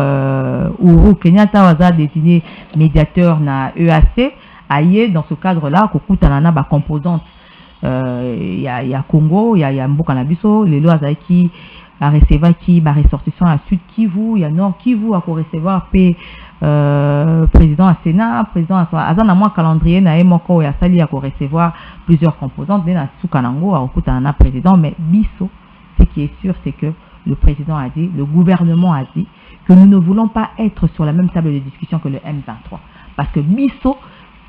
Uhuru Kenyatta waza désigné médiateur na EAC aye dans ce cadre là ko kutana na ba composante il y a Congo il y a Mboka na biso les lois qui à recevoir qui va ressortissant à Sud Kivu, il y a Nord Kivu à recevoir président à Sénat, président à Azana moi calendrier na emoko ya sali à recevoir plusieurs composantes de na Sukanango à okuta na président mais biso ce qui est sûr c'est que le président a dit, le gouvernement a dit que nous ne voulons pas être sur la même table de discussion que le M23 parce que biso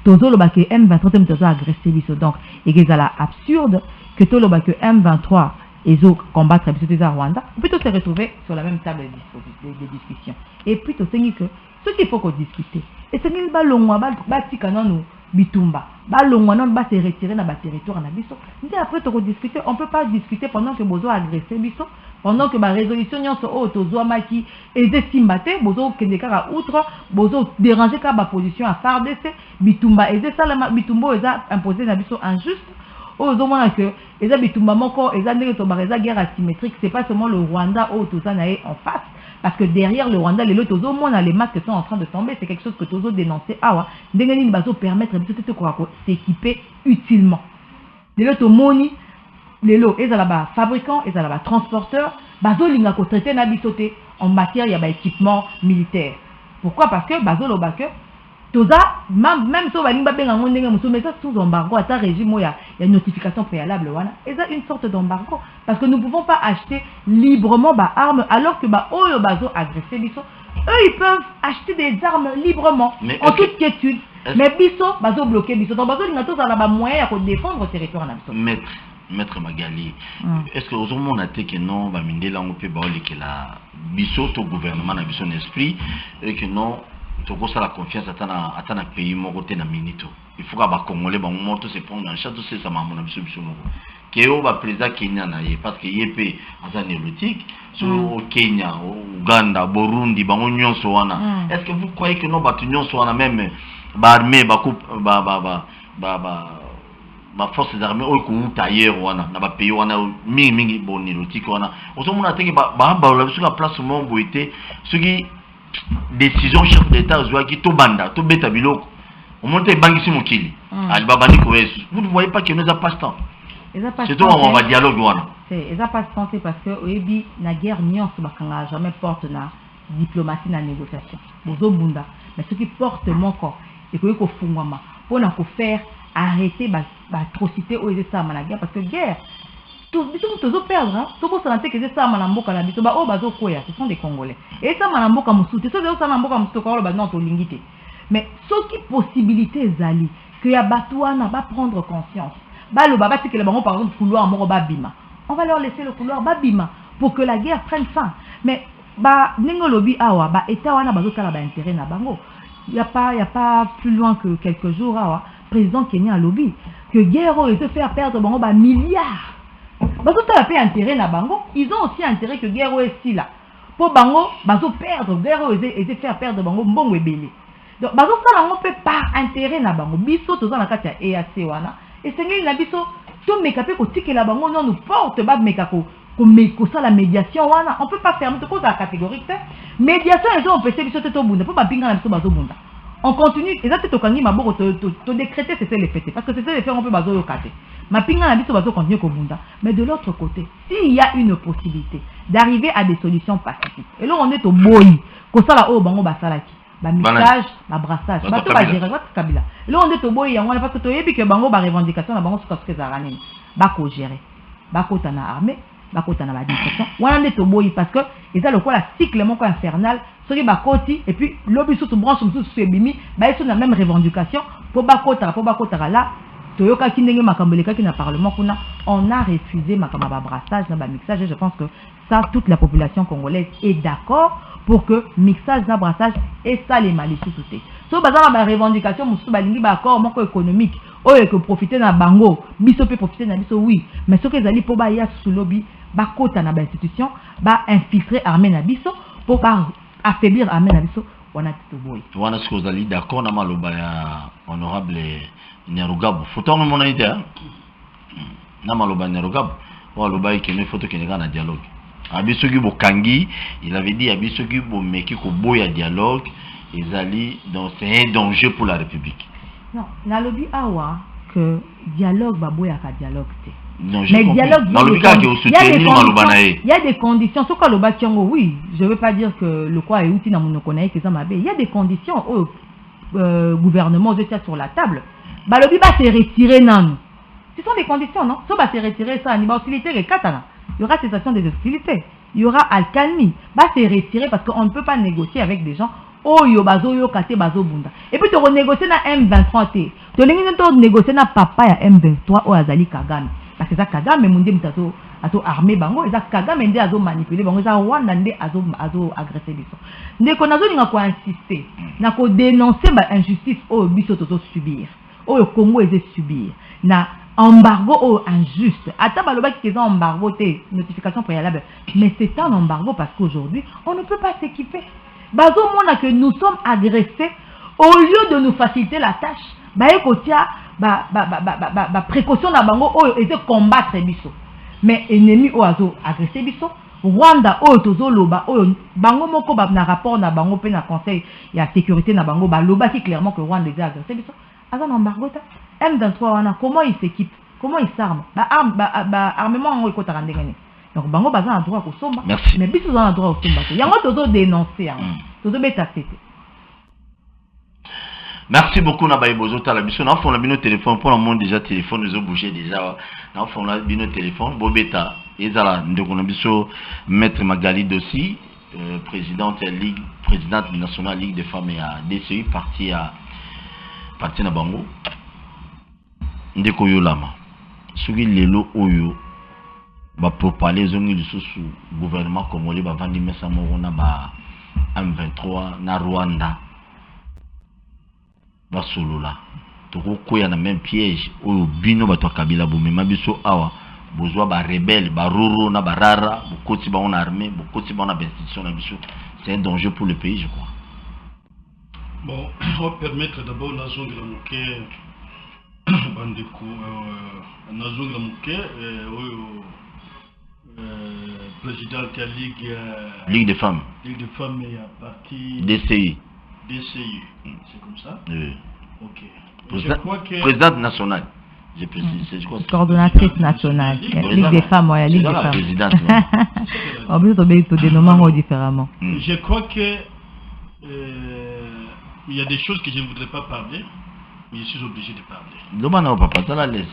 tozo lo ba que M23 tozo agressé biso donc et que ça absurde que to lo ba que M23 et combattre les Rwanda, plutôt se retrouver sur la même table de discussion. Et plutôt c'est que ce qu'il faut qu'on discute. Et c'est qu'il balongwa batika non bitumba, balongwa non ba se retirer dans ba territoire na biso. Mais après to discuter, on peut pas discuter pendant que bozo agressé biso, pendant que ba résolution nyonso o tozo maki et desimbate bozo kendeka outre, bozo déranger ka ba position à FARDC, bitumba et ça la bitumbo eza imposé na biso injuste. Oh, que les habitumba moko, les guerre asymétrique, c'est pas seulement le Rwanda au Tozanae en face, parce que derrière le Rwanda, les masques sont en train de tomber, c'est quelque chose que Tozo dénonçait. Ah ouais, Dengani bazo permettre de s'équiper utilement. Les lots moni, les lots, ils sont fabricants, ils sont transporteurs, bazo linga ko traiter na bisoté en matière ya ba équipement militaire. Pourquoi? Parce que bazo lo que Toza, même si on va mais ça sous embargo, à ta régime, il y a une notification préalable. Voilà. Et ça, une sorte d'embargo. Parce que nous ne pouvons pas acheter librement des armes, alors que eux, ils peuvent acheter des armes librement, mais, en toute quiétude. Mais Bisso, Bazo bloqué, Bisso. Donc, Bazo, il y a moyen de défendre le territoire. Maître Magali, est-ce que aujourd'hui on a dit que non, va miner là on peut parler que la Bisso, au gouvernement a son esprit, et que non, Togo ça la confiance à un pays moroté na minito. Il faut que les Congolais ba moto se prendre en charge tout ça maman na biso biso moko. Keo ba président Kenya na ye parce que yepé azan érotique sur au Kenya, au Uganda, Burundi ba nyonso wana. Est-ce que vous croyez que non ba nyonso wana même ba armée ba coupe ba ma forces armées au coup tailleur wana na ba pays wana mingi boni lotiki wana osomona tenge ba la sur la place mon boité ce qui décision chef d'état ozwa ki to banda to beta biloko on monte bangisi mokili alibaba ni koyesu vous ne voyez pas que nous a pas temps c'est tout on va dialogue wana c'est ça pas santé parce que oyebi na guerre nuance bakanga jamais porte na diplomatie na négociation bozo bunda mais ce qui porte mon corps et que ko fungwama pour na ko faire arrêter atrocité aux États la guerre parce que guerre tous perdre tout pour santé que ça malamboka la biso ba o bazo koya ce sont des Congolais et ça malamboka musuti ça malamboka musuti ko ba non to lingité mais ce qui possibilité zali que ya batouana va prendre conscience ba le baba que le bango par exemple couloir moko ba bima on va leur laisser le couloir ba bima pour que la guerre prenne fin mais ba ningolobi awa ba état wana bazo kala ba intérêt na bango il y a pas plus loin que quelques jours awa président Kenya a lobby que guerre ils se faire perdre bango ba milliards bazo ta paix intérêt na bango ils ont aussi intérêt que guerre est si là pour bango bazo perdre guerre ils se faire perdre bango mbongo ebele donc bazo ça on peut par intérêt na bango biso toza na kati ya EAC wana et sengeli na biso to meka pe ko tikela bango non nous porte ba meka ko ça la médiation wana on peut pas fermer tout ça catégorique médiation ils ont fait biso to bunda pour ba pinga na biso bazo bunda on continue et ça c'est au kangi maboko to décréter c'est les fêter parce que c'est les faire on peut bazo yo kate ma pinga na biso bazo continuer ko bunda mais de l'autre côté s'il y a une possibilité d'arriver à des solutions pacifiques et là on est au boyi ko ça la o bango basalaki ba message ba brassage ba to ba gérer ba kabila et là on est au boyi yango parce que to yebi que bango ba revendication na bango suka suka za ranene ba ko gérer ba ko tana armée ba ko tana ba discussion wana est au boyi parce que et ça le quoi la cycle moko infernal soki bakoti et puis lobi sous branche sous sebimi ba ils sont la même revendication pour bakota là toyoka kindenge makambeleka ki na parlement kuna on a refusé makamba brassage na ba mixage et je pense que ça toute la population congolaise est d'accord pour que mixage na brassage et ça les malicieux tout so bazana ba revendication musu balingi ba accord moko économique oyo que profiter na bango biso pe profiter na biso oui mais ce que ezali po ba ya sous lobby ba kota na ba institution ba infiltrer armée na biso pour pas affaiblir armée na biso wana titoboy wana ce que vous allez d'accord na maloba ya honorable Nyarugabu faut on mon idée na maloba Nyarugabu wa loba ikene photo keneka na dialogue abisoki bokangi il avait dit abisoki bo meki ko boya dialogue ezali donc c'est un danger pour la République non na lobby awa que dialogue ba boya ka dialogue té non, mais dialogue, il y a des conditions. Ce que le bâtiment, oui, je ne veux pas dire que le quoi est outil dans mon connaît que ça m'a il y a des conditions au gouvernement de sur la table. Bah le va se retirer non. Ce sont des conditions, non? Ça va se retirer ça, il y aura cessation des hostilités, il y aura alcalmie, va se retirer parce qu'on ne peut pas négocier avec des gens. Oh yo bazo yo kate bazo bunda. Et puis tu renégocier na M23 T. Tu négocier na papa ya M23 o azali Kagame. Parce que ça Kagame monde mtazo ato armé bango et ça Kagame ndé azo manipuler bango ça Rwanda ndé azo agresser biso. Ndeko nazo ninga ko insister na ko dénoncer ba injustice o biso toto subir. O Congo eze subir. Na embargo o injuste. Ata baloba ki eza embargo té notification préalable. Mais c'est un embargo parce qu'aujourd'hui on ne peut pas s'équiper. Bazo mona que nous sommes agressés au lieu de nous faciliter la tâche. Ba ekotia précaution na bango o était combattre biso mais ennemi o azo agresser biso Rwanda o tozo loba o bango moko na rapport na bango pe na conseil ya sécurité na bango ba loba ki clairement que Rwanda est agressé biso azan embargo ta M23 wana comment il s'équipe comment il s'arme armement ngo ko tarandengene donc bango baza na droit ko somba mais biso za na droit ko somba yango tozo dénoncer tozo beta c'était. Merci beaucoup na Bozo Tala biso na fond la bino téléphone pour le monde déjà téléphone nous ont bougé déjà na fond la bino téléphone bobeta ezala ndeko na biso maître Magali Dossi présidente nationale Ligue des femmes à DCI parti na bango ndeko yolama soki lelo oyo ba proposer zongi lisusu gouvernement congolais ba vandi mesa moko na ba M23 na Rwanda basolola tokokoya na même piège oyo bino bato kabila bomema biso awa bozwa ba rebelle baroro na barara bokoti ba on armée bokoti ba on institution na biso c'est un danger pour le pays je crois. Bon, on va permettre d'abord la zone de la moquette Bandeko, Nazonga Mouké, président de la Ligue des femmes. Ligue des femmes et à partir DCI. DCI, c'est comme ça? Oui. Ok. Présidente nationale. Je précise, c'est quoi? Coordonnatrice nationale. Ligue des femmes, ouais, Ligue des femmes. Présidente. En plus, on peut dénommer différemment. Je crois que il y a des choses que je ne voudrais pas parler, mais je suis obligé de parler. Demande papa, ça la laisse.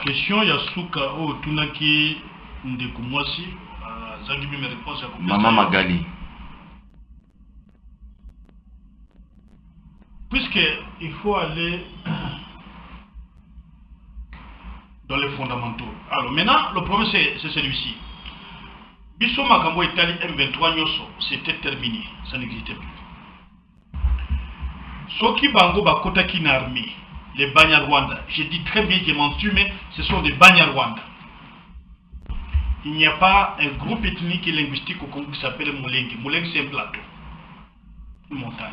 Question Yasuka o Tunaki Ndekumwasi, Zangibi mes réponses à Maman Magali. Puisqu'il faut aller dans les fondamentaux. Alors maintenant, le problème c'est celui-ci. Bisso Makambo Italie M23 Nyoso, c'était terminé, ça n'existait plus. Soki Bango Bakotaki na armée, les Banyarwanda, j'ai dit très bien, j'ai menti, mais ce sont des Banyarwanda. Il n'y a pas un groupe ethnique et linguistique au Congo qui s'appelle Moulengue. Moulengue c'est un plateau, une montagne.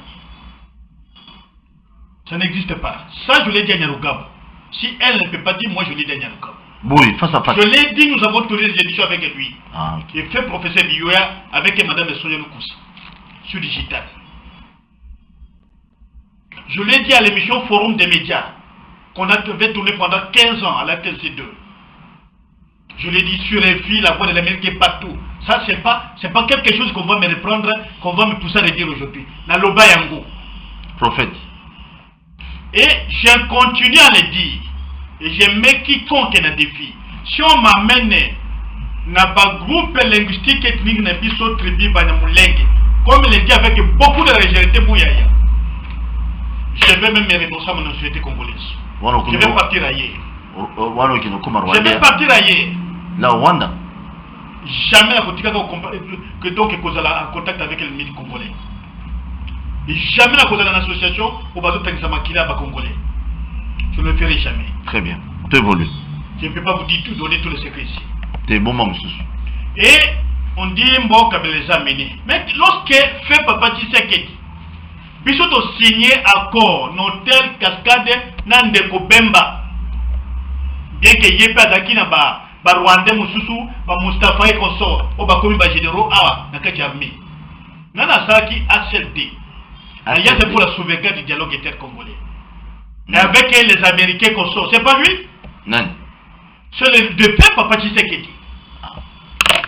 Ça n'existe pas. Ça, je l'ai dit à Nyarugabo. Si elle ne peut pas dire, moi je l'ai dit à Nyarugabo. Oui, face à face. Je l'ai dit, nous avons tourné des éditions avec lui. Ah, okay. Il fait professeur Bioya avec Madame Sonia Loukoussa sur digital. Je l'ai dit à l'émission Forum des médias qu'on avait tourné pendant 15 ans à la TLC2. Je l'ai dit sur FI, la voix de l'Amérique est partout. Ça, c'est pas quelque chose qu'on va me reprendre, qu'on va me pousser à le dire aujourd'hui. Na Loba Yango. Prophète. Et je continue à le dire. Et je mets quiconque dans défi. Si on m'amène dans un groupe linguistique ethnique dans biso tribu Banyamulenge, comme il le dit avec beaucoup de légèreté, Bouyaya, je vais même me renoncer à mon société congolaise. Je vais partir ailleurs. Je vais partir ailleurs. La Rwanda. Jamais la politique que donc en contact avec le milieu congolais. Et jamais la cause de l'association au bateau Tangisamakila à Congolais. Je ne le ferai jamais. Très bien. Tu évolues. Je ne peux pas vous dire tout, donner tous les secrets ici. Tu es bon, maman. Et on dit bon qu'elle les a menés. Mais lorsque fait Papa Tshisekedi, Bissot a signé accord, Notel, Cascade, Nandeko Bemba. Bien que Yépe Azaki n'a pas Rwandais Moussoussou, Mustafa et consort, au Bakomi Bajidero, Awa, Nakati Armée. Nana Saki ACLD. C'est pour la sauvegarde du dialogue intercongolais. Et avec les Américains qu'on sort, c'est pas lui? Non. C'est le fait Papa Tshisekedi.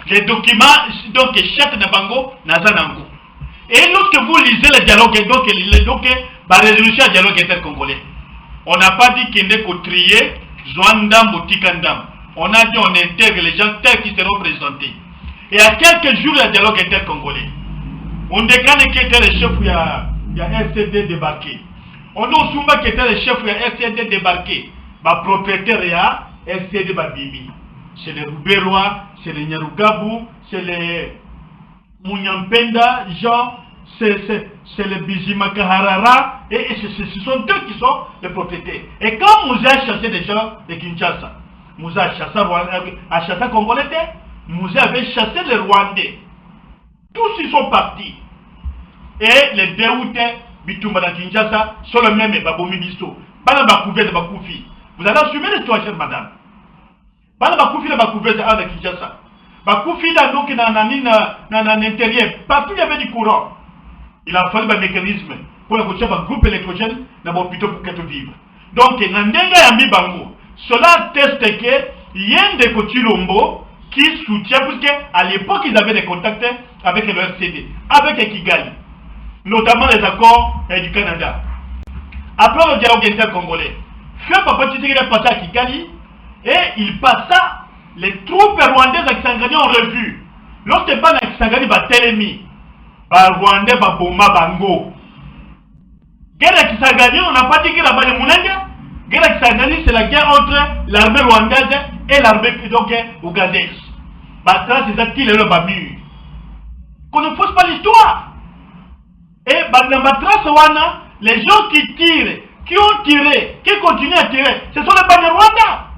Les documents, donc, chaque Nabango, Nazanango. Et lorsque vous lisez le dialogue, donc, la résolution du dialogue intercongolais, on n'a pas dit qu'il n'est qu'au trier, Zouandam ou Tikandam. On a dit on intègre les gens tels qu'ils seront présentés. Et à quelques jours du dialogue intercongolais, on déclare qui était le chef où il y a RCD débarqué. On a Oussoumba qui était le chef où il y a RCD débarqué. Ma propriétaire y a RCD Babibi. C'est les Rouberois, c'est les Nyarugabo, c'est les Munyampenda, Jean, c'est les Bizimakaharara, et ce sont eux qui sont les propriétaires. Et quand Moussa a chassé des gens de Kinshasa, Moussa a chassé Congolais, Moussa avait chassé les Rwandais. Tous ils sont partis. Et les déroutés, Bitumba dans Kinshasa, sont le même Babomi Bisso. Bala Bakouvé de Bakoufi. Vous allez assumer l'histoire, chère madame. Bala Bakoufi de Bakouvé de Kinshasa. Bakoufi dans l'intérieur. Partout il y avait du courant. Il a fallu un mécanisme pour le groupe électrogène dans l'hôpital pour qu'elle vive. Donc, Nandenga Yambi Bango. Cela atteste qu'il y a un des Kochilombo qui soutient, parce qu'à l'époque, ils avaient des contacts avec le RCD, avec Kigali, notamment les accords du Canada. Après le dialogue intercongolais, Feu Papa Tshisekedi est passé à Kigali et il passa les troupes rwandaises à Kisangani en revue. Lorsque pas à Kisangani, Télémi, Rwandais, Boma, Bango. Guerre à Kisangani, on n'a pas dit que la balle Moulanga. Guerre à Kisangani, c'est la guerre entre l'armée rwandaise et l'armée ougandaise. Batra, c'est ça qui est le Bamu. Qu'on ne fausse pas l'histoire. Et Batra, les gens qui tirent, qui ont tiré, qui continuent à tirer, ce sont les Banyarwanda.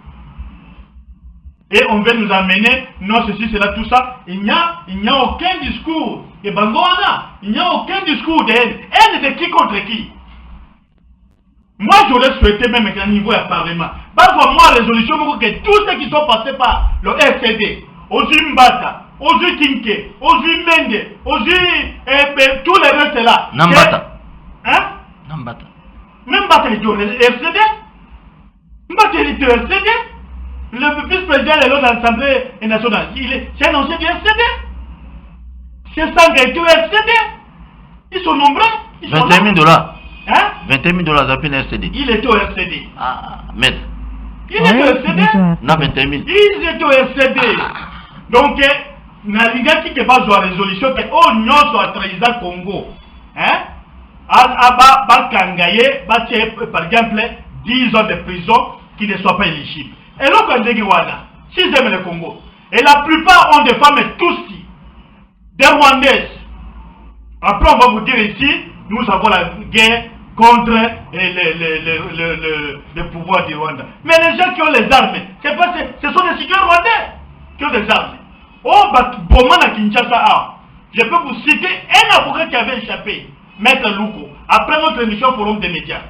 Et on veut nous amener, non, ceci, cela, tout ça. Il n'y a aucun discours. Et Bangoana, il n'y a aucun discours de haine. Haine de qui contre qui? Moi, j'aurais souhaité même qu'à niveau du Parlement, pas vraiment résolution que tous ceux qui sont passés par le RCD, Ozu Mbata, Ozu Kinke, Ozu Mende, Ozu tous les restes là. Nambata. Hein? Nambata. Même Mbata est au RCD. Mbata est au RCD. Le vice-président de l'Assemblée nationale, c'est un ancien du RCD. C'est Sanga est au RCD. Ils sont nombreux. 21 000 $. Hein? 21 000 $, d'après RCD. Il est au RCD. Ah, maître. Il est au RCD. Non, 21 000. Il est au RCD. Donc, Nalinga qui n'est pas sur la résolution, que oh non, sur la trahison Congo. Hein? Kangaye, par exemple, 10 ans de prison qui ne soient pas éligibles. Et là, quand on Rwanda, 6e le Congo. Et la plupart ont des femmes tous des Rwandaises. Après, on va vous dire ici, nous avons la guerre contre le pouvoir du Rwanda. Mais les gens qui ont les armes, ce sont des citoyens rwandais qui ont des armes. Oh, Boma na Kinshasa, je peux vous citer un avocat qui avait échappé, Maître Louko, après notre émission Forum des médias.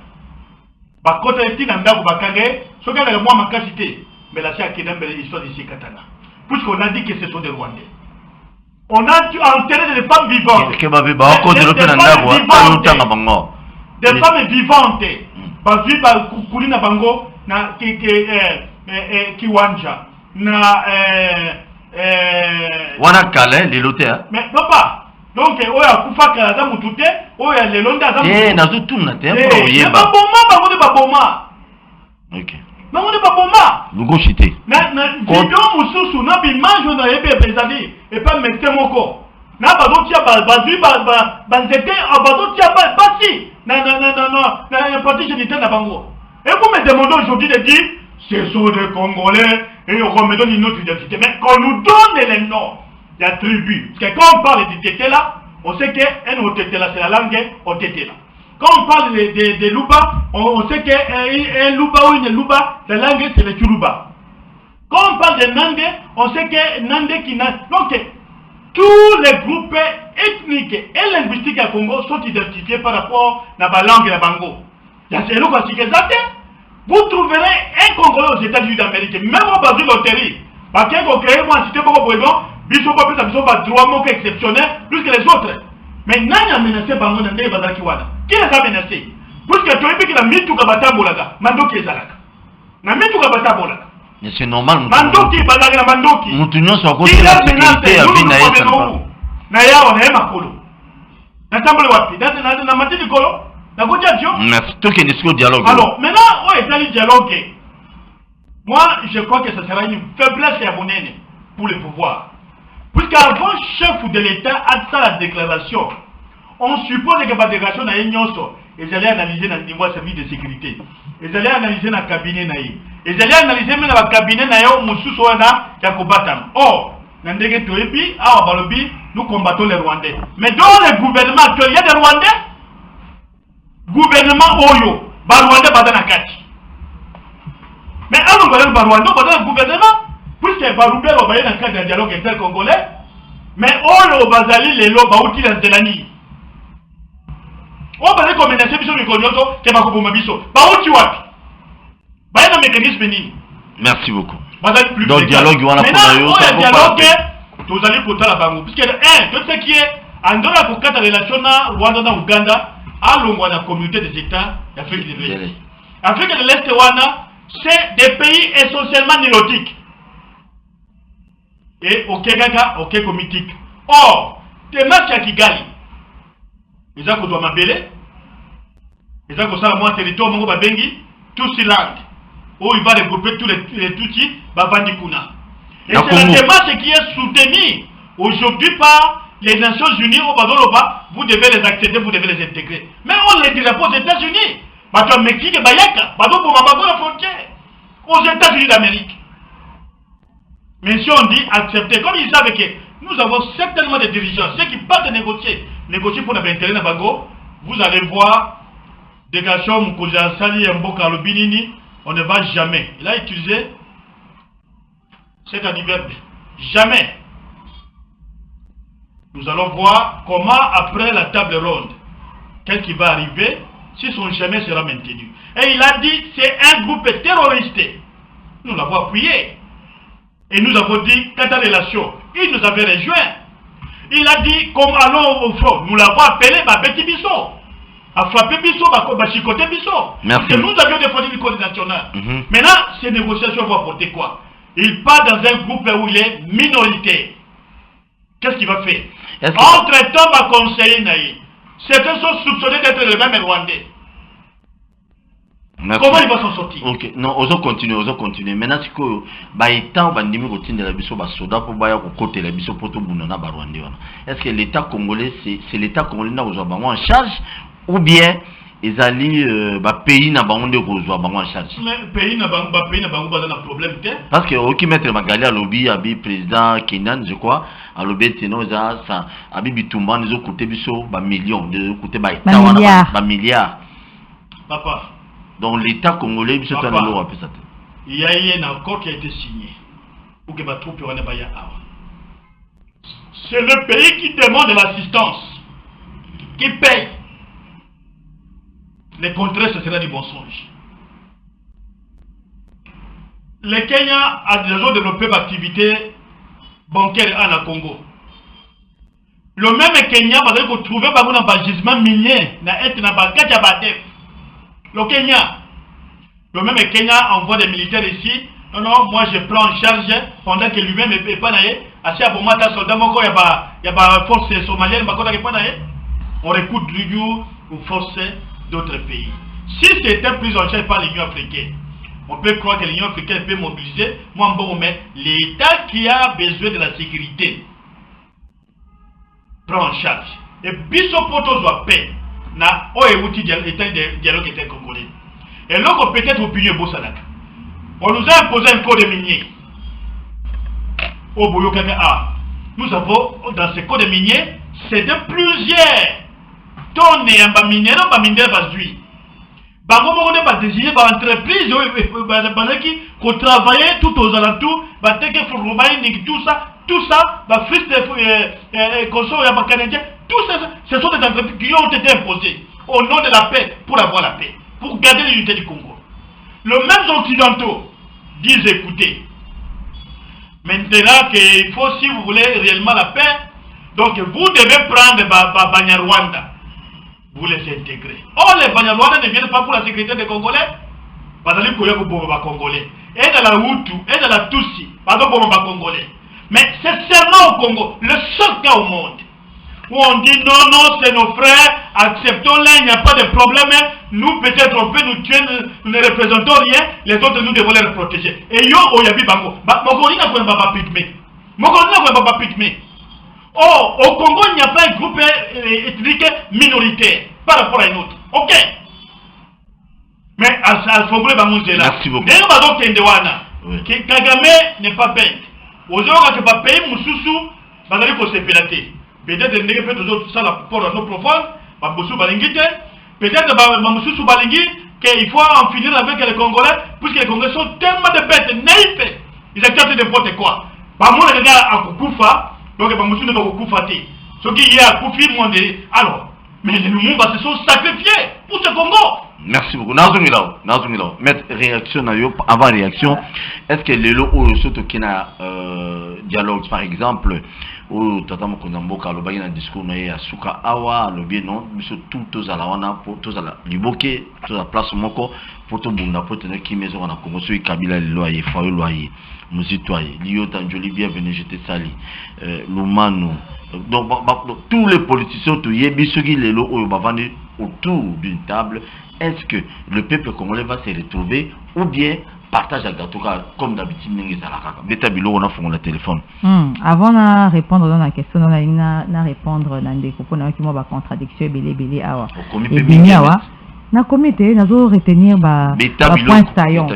Quand on dit Nanda Bakage, ce qu'on a le moins manqué cité, mais la chère qui n'a pas l'histoire d'ici Katana. Puisqu'on a dit que ce sont des Rwandais. On a enterré des femmes vivantes. Des femmes vivantes. Bazu ba kulina bango na kiwanja na wana kale lilote. Mais papa, donc oya kufa kala za mutute, oya lelonda za mutute. Nazo tuna te pa oyeba. Ba bomba. OK. Bango de baboma. Lugo chité. Na video mususu na bimanjo na yebe bezali et pas mettre moko. Na bazo tia bazu banzete abazo tia basi. Na parti génital na bango. Et vous me demandez aujourd'hui de dire ce sont des Congolais et on me donne une autre identité. Mais qu'on nous donne les noms des tribus. Parce que quand on parle d'identité là, on sait qu'un OTT là, c'est la langue OTT là. Quand on parle de Luba, on sait qu'un Luba ou une Luba, la langue c'est le Tchoulouba. Quand on parle de Nande, on sait que Nande qui n'a. Donc, tous les groupes ethniques et linguistiques à Congo sont identifiés par rapport à la langue et la bango. Vous trouverez un Congolais aux États-Unis d'Amérique, même au Brésil loterie. Parce qu'ils ont créé une cité pour le Bisous pas droit exceptionnel plus que les autres. Mais Nani a menacé Bango Nande et Bazaki-Wana. Qui les a menacés? Puisque tu as dit qu'il a mis tout Kabata Bolaga, Mandoki et Zalaka. N'a mis tout Kabata Bolaga. Mais c'est normal. Mandoki, Balaga, Mandoki. Moutounion soit côté de la sécurité à Vinaï. Naya, on est Makolo. N'assemble Wapi. N'a mati du Kolo. N'a pas dit mais toi qui es dialogue. Alors, maintenant, où est le dialogue? Moi, je crois que ce sera une faiblesse et abonnée pour le pouvoir. Puisqu'avant chef de l'État a fait la déclaration, on suppose que la déclaration n'a rien et ils allaient analyser dans le niveau service de sécurité. Ils allaient analyser dans le cabinet. Ils allaient analyser même dans le cabinet qui a combattu. Or, dans le Toébi, à Balobi, nous combattons les Rwandais. Mais dans le gouvernement actuel, il y a des Rwandais. Gouvernement Oyo, Rwandais Badanakati. Mais à nous, Rwandais, le gouvernement. Puisque Baroubé va dans le cadre d'un dialogue inter-congolais, mais Oyo Bazali les lots Baouti dans Zelani. On va dire qu'on menace Biso Mikonyoto, qui est Makoboma Biso. Baouti Wapi. Baye un mécanisme ni. Merci beaucoup. Donc le dialogue, il y a un dialogue, vous allez pour la Bango. Puisque, tout ce qui est, en dehors de la relation Rwanda et Ouganda, à la communauté des États d'Afrique de l'Est. Afrique de l'Est, c'est des pays essentiellement nilotiques. Et au Kegaga, au Kekomitique. Or, des matchs à Kigali, ils ont besoin de m'appeler, ils ont besoin de mon territoire, mon Babengi, tout Silang, où il va regrouper tous les Tutsis, Babandikuna. Et c'est la démarche qui est soutenue aujourd'hui par les Nations Unies au Badoloba, vous devez les accepter, vous devez les intégrer. Mais on les dirait pas aux États-Unis. Bateau Mexique et Bayaka, Bateau pour la frontière, aux États-Unis d'Amérique. Mais si on dit accepter, comme ils savent que nous avons certainement des dirigeants, ceux qui partent négocier pour notre intérêt dans Bago, vous allez voir, délégation Moukoudja Sali Mboka Lobinini, on ne va jamais. Il a utilisé cet adverbe. Jamais. Nous allons voir comment, après la table ronde, qu'est-ce qui va arriver si son chemin sera maintenu. Et il a dit, c'est un groupe terroriste. Nous l'avons appuyé. Et nous avons dit, quant à relation, il nous avait rejoint. Il a dit, comme allons au front, nous l'avons appelé, Betty Bisso. A frappé Bisso, a chicoté Bisso. Parce que nous avions défendu le code national. Maintenant, ces négociations vont apporter quoi? Il part dans un groupe où il est minoritaire. Qu'est-ce qu'il va faire? Entre-temps, va conseiller Naï. Certains sont soupçonnés d'être le même Rwandais. Merci. Comment il va s'en sortir? Ok, non, osons continuer. Maintenant, c'est que, étant bandimi routine de la biso, soda pour baya côté la biso pour tout bunana barwandé. Est-ce que l'État congolais, c'est l'État congolais n'a en charge, ou bien ils allaient pays n'a pas en charge? Mais pays n'a pas de problème. Parce que qui mettre Magali à lobby, à président Kenyan, je crois, à lobby Teno, ça, à Bitumba, nous avons coûté biso, millions, de coûter milliards. Papa. Donc l'État congolais, il y a eu un accord qui a été signé pour que ma troupe ne pas. C'est le pays qui demande l'assistance, qui paye. Le contraire, ce sera du mensonge. Le Kenya a déjà développé l'activité bancaire en Congo. Le même Kenya va trouver un gisement minier le Kenya. Le même Kenya envoie des militaires ici. Non, moi je prends en charge pendant que lui-même n'est pas naïe. Assez à bon matin, soldat, il y a pas force somalienne, on recrute du aux forces d'autres pays. Si c'était pris en charge par l'Union africaine, on peut croire que l'Union africaine peut mobiliser. Moi, mais l'État qui a besoin de la sécurité prend en charge. Et Bisso Poto doit payer. Na outil dialogue était congolais. Et là, on peut-être opinion Bossanak. On nous a imposé un code minier. Au Boyokaka. Nous avons, dans ce code minier, c'est de plusieurs tonnes et minéraux, va suivre. On va désigner par entreprise qui travaillait tout aux alentours, tout ça, va canadien. Tous ce sont des entreprises qui ont été imposées au nom de la paix, pour avoir la paix, pour garder l'unité du Congo. Le même occidentaux disent écoutez, maintenant qu'il faut, si vous voulez réellement la paix, donc vous devez prendre Banyarwanda, vous les intégrer. Oh, les Banyarwanda ne viennent pas pour la sécurité des Congolais, parce que les Congolais, et dans la Hutu, et dans la Tutsi, pardon pour les Congolais. Mais c'est seulement au Congo, le seul cas au monde, où on dit non, c'est nos frères, acceptons-les, il n'y a pas de problème, nous peut-être on peut nous tuer, nous ne représentons rien, les autres nous devons les protéger. Et yo, Oyabi Bango, Mokoni n'a pas pygmé. Mokoni n'a pas pygmé. Oh, au Congo, il n'y a pas un groupe ethnique minoritaire par rapport à un autre. Ok. Mais à Fogole Bamouzela. Merci beaucoup. D'ailleurs, Bazo Kendewana, Kagame n'est pas peint. Aux gens qui ne pas payer Moussoussou, Bazali faut se pélater. Peut-être que peut toujours ça la porte à nos profondes, peut-être Moussoussou Balingi, qu'il faut en finir avec les Congolais, puisque les Congolais sont tellement de bêtes naïfs, ils acceptent n'importe quoi. Par moi, les gars à Koufa, donc Moussoussou ne va pas Koufa. Ce qui est à Koufi, alors, mais les Lumumba se sont sacrifiés pour ce Congo. Merci beaucoup. Nazumilao. Mettre réaction avant réaction. Est-ce que les lots ou surtout qui n'a dialogue par exemple ou tatamo konamboka lo bagina discours na ya suka awa lo bien non biso tous à la wana pour tous à la liboke tous à place moko pour to bunda pour tenir qui maison na Congo so kabila le loyer foyer loyer muzitoyer liyo tanjoli bienvenue j'étais sali lumanu donc tous les politiciens to yebiso qui les lots ou bavandi autour d'une table. Est-ce que le peuple congolais va se retrouver ou bien partage à gâteau comme d'habitude on a fait le téléphone. Avant de répondre à la question, on a répondre dans des propos qui ont une contradiction belé awa. Et bien awa, na comité na zo retenir ba point saillant.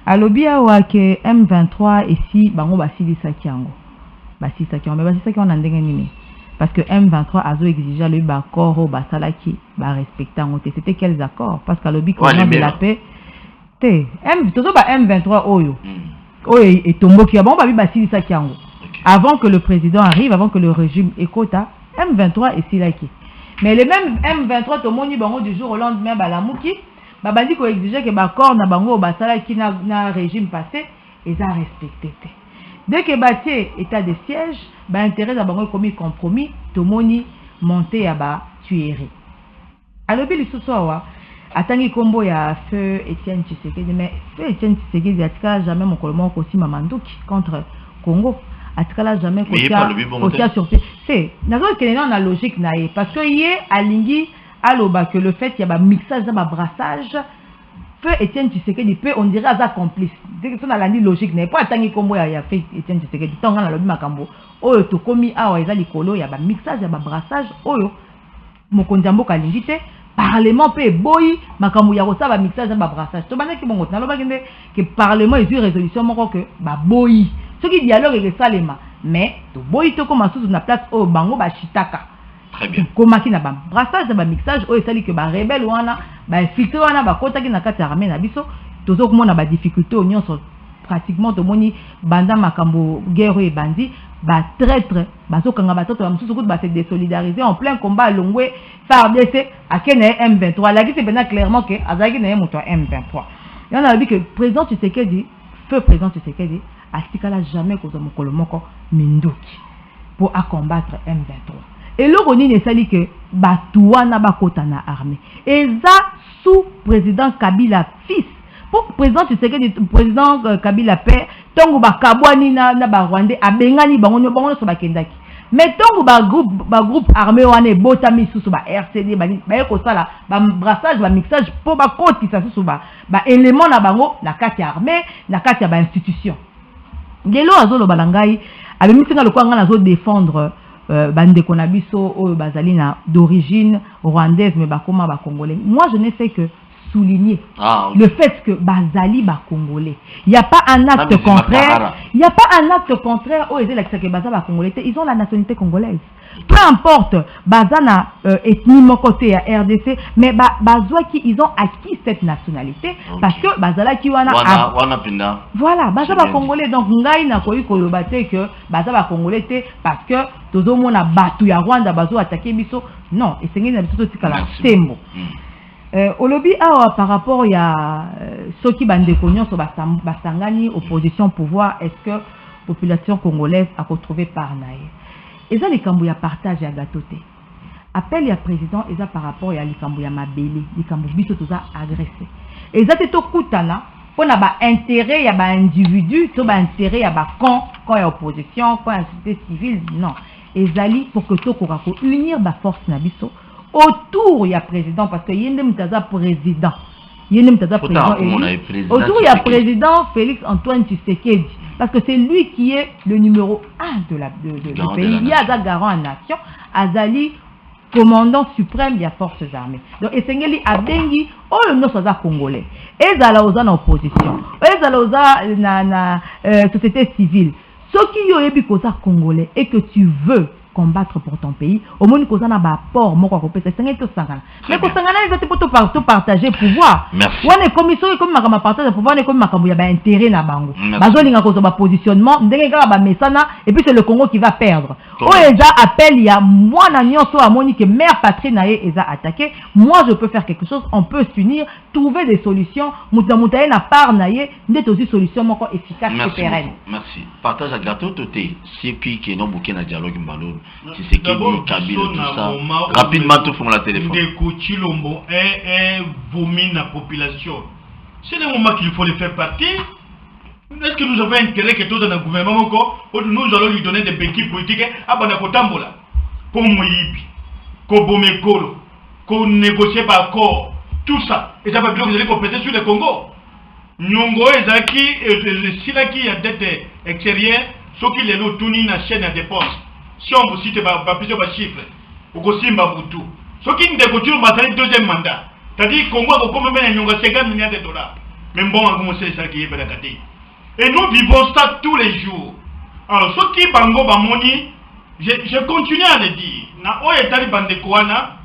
Alobi awa que M23 ici bango basili sakiango. Basili sakiango mais basili sakiango na ndenge nini? Parce que M23 a exigé le accord au Basalaki, respectant. C'était quels accords? Parce qu'à l'objet de la paix, M23 Oyo, et Tombo qui a bon, avant que le président arrive, avant que le régime écoute, M23 est Silaki. Mais les mêmes M23 to moni bango du jour au lendemain balamuki babandi ko exiger que l'accord na bango basala qui na régime passé et ça respecté. Dès que baté état de siège, ba intérêt à bango commis compromis to moni monter à ba tuerie. Alors bi lisusowa atangi kombo ya feu Etienne Tshisekedi, mais feu Etienne Tshisekedi atika jamais mon colomon aussi Mamanduki contre Congo. Atikala jamais kotia surpris. C'est nazo kenena na logique nae parce que yé alingi aloba que le fait y a ba mixage ba brassage feu Etienne Tshisekedi peut on dirait à complice. Dès que ça na landi logique nae pas atangi kombo ya feu Etienne Tshisekedi tonga na lobi makambo oyo to komi awa eza likolo ya ba mixage ya ba brassage oyo mokonzi mboka alingi te parlement peut boy makambo ya kosala ba mixage ba brassage to bana ki bongo na loba kende que parlement ezui résolution moko que ba boy ce qui dialogue avec Salema mais to boy to comme sous na place au bango ba chitaka très bien comme qui na ba brassage ba mixage o esali que ba rebelle wana ba filtre wana ba kota ki na kati armée na biso tozo ko mona ba difficulté au nyonso pratiquement to moni banda makambo guerre et bandi ba traître bazo kanga batoto ba mususu ba se désolidariser en plein combat longwe FARDC à kene M23 la dit c'est bien clairement que azaki na moto M23 y en a dit que président Tshisekedi feu président Tshisekedi atikala jamais koza mokolo moko minduki pour combattre M23 et le roni ne sali que batuana bakota na armée et ça sous président Kabila fils pour président Tshisekedi président Kabila père tongo ba kabwani na ba Rwandais abengani bango so bakendaki mais tongo ba groupe armé wana botami susu ba RCD ba ko sala ba brassage ba mixage pour ba kotisa susu ba élément na bango na kati armée na kati ba institution ngelo azolo balangai abemisinga lokwanga nazo défendre bandeko na biso oyo bazali na d'origine rwandaise mais bakoma ba congolais. Moi je ne fais que souligner le fait que bazali ba congolais. Il n'y a pas un acte contraire. Il n'y a pas un acte contraire au ezela que baza ba congolais, ils ont la nationalité congolaise. Peu importe bazana ethnie mokoté à RDC mais bazwa qui ils ont acquis cette nationalité parce que bazala ki wana voilà baza ba congolais donc ngai na koyi koloba te que baza ba congolais te parce que tozo mona batu ya Rwanda bazo attaquer biso non et sengi na biso tikala tembo au lobby par rapport ya ceux qui bandeko nyonso basangani opposition pouvoir est-ce que population congolaise a retrouvé par naïe et ça les kambu ya partage ya gâteauté appel ya président et ça par rapport ya likambu ya mabele likambu biso toza agressé et ça to kutana pour na ba intérêt ya ba individu to ba intérêt ya ba quand ya opposition quand ya société civile non et zali pour que to ko unir ba force na biso autour ya président parce que yende mutaza président autour ya président Félix Antoine Tshisekedi parce que c'est lui qui est le numéro 1 du pays. Il y a un garant en nation, Azali, commandant suprême des forces armées. Donc, Essengeli Abengi, oh non, ça congolais. Et Zalaoza en opposition. Et Zalaoza na société civile. Ce qui y a congolais et que tu veux combattre pour ton pays, au moins que ça n'a pas port, mon corps, c'est mais que ça n'a pas tout partager pouvoir. Merci. On est commission comme ma partage pouvoir, on est comme ma cambo, il y a intérêt na bango. Bazolinga cause ba positionnement, ndenge ba mesana et puis c'est le Congo qui va perdre. Oh eza appel il y a moi na nyonso a moni que mère patrie na eza attaqué, moi je peux faire quelque chose, on peut s'unir, trouver des solutions, mutaye na part na ye, ndete aussi solution moko efficace et pérenne. Merci. Partage à gâteau toté, c'est qui qui non bouquet na dialogue mbalo. Si c'est qui Kabila tout ça. Rapidement tout font la téléphone. Chilombo est vomi la population. C'est le moment qu'il faut le faire partir. Est-ce que nous avons intérêt que tout dans le gouvernement nous allons lui donner des béquilles politiques à Banakotambola pour Moïbi, pour Bomekolo, pour négocier par accord, tout ça. Et ça va bien que vous allez compléter sur le Congo. Nyongo et Zaki, et Silaki a dette extérieure, ce qui est l'autre na chaîne à dépenses. Si on vous cite plusieurs chiffres, vous aussi Mbabutu. Ce qui nous dégoûte, c'est le deuxième mandat. C'est-à-dire qu'on voit qu'on peut mettre 50 milliards de dollars. Mais bon, on commence à qui est Benakati. Et nous vivons ça tous les jours. Alors, ce qui bango bamoni, je continue à le dire. Na oyetali bandekwana,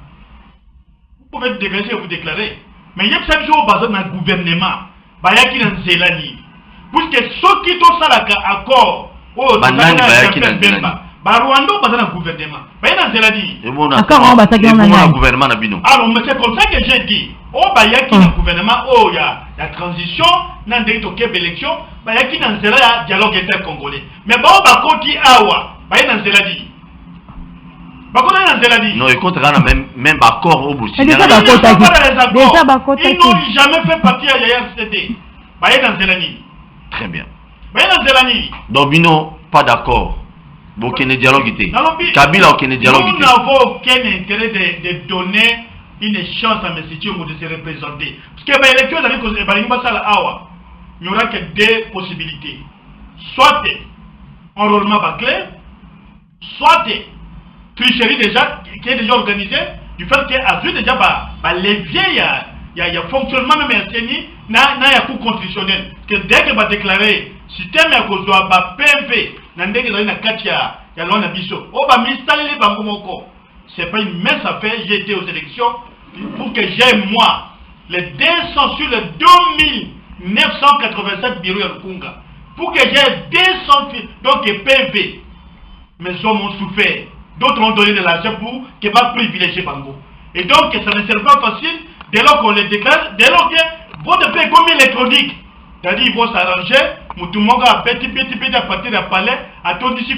vous pouvez dégager et vous déclarer. Mais il y a chaque jour basé dans le gouvernement. Bayaki dans Zélani. Puisque ceux qui ont ça accord, oh, Rwanda pas dans le gouvernement. Mais dans cela dit. D'accord, on va s'agir dans gouvernement na bino. Alors mais c'est comme ça que j'ai dit. Oh bah y a qui dans le gouvernement, oh y a la transition, dans des élections, bah y a qui dans cela dialogue inter-congolais. Mais bon bah côté awa, bah y a dans cela dit. Bah quoi dans cela dit. Non, écoute, même accord au bout. Ils n'ont jamais fait partie à l'IRCT. Bah y a dans cela dit. Très bien. Bah y a dans cela dit. Donc bino pas d'accord. Aucun dialogue. Kabila aucun dialogue. Nous n'avons aucun intérêt de donner une chance à M. Tchombo de se représenter. Parce que l'élection il n'y aura que deux possibilités. Soit enrôlement bâclé, soit tricherie déjà, qui est déjà organisée, du fait qu'il y a déjà les vieilles, il y a fonctionnement même enseigné, il y a cours constitutionnel. Que dès que va déclarer, système à cause de PMP, c'est pas une mince affaire, j'ai été aux élections pour que j'ai moi les 200 sur les 2987 bureaux à Kunga. Pour que j'ai 200 donc PV. Mes hommes ont souffert. D'autres ont donné de l'argent pour que va privilégier Bango. Et donc ça ne sert pas facile dès lors qu'on les déclare, dès lors que votre paix comme électronique. C'est-à-dire ils vont s'arranger, tout le monde a petit à partir du palais, à ton d'ici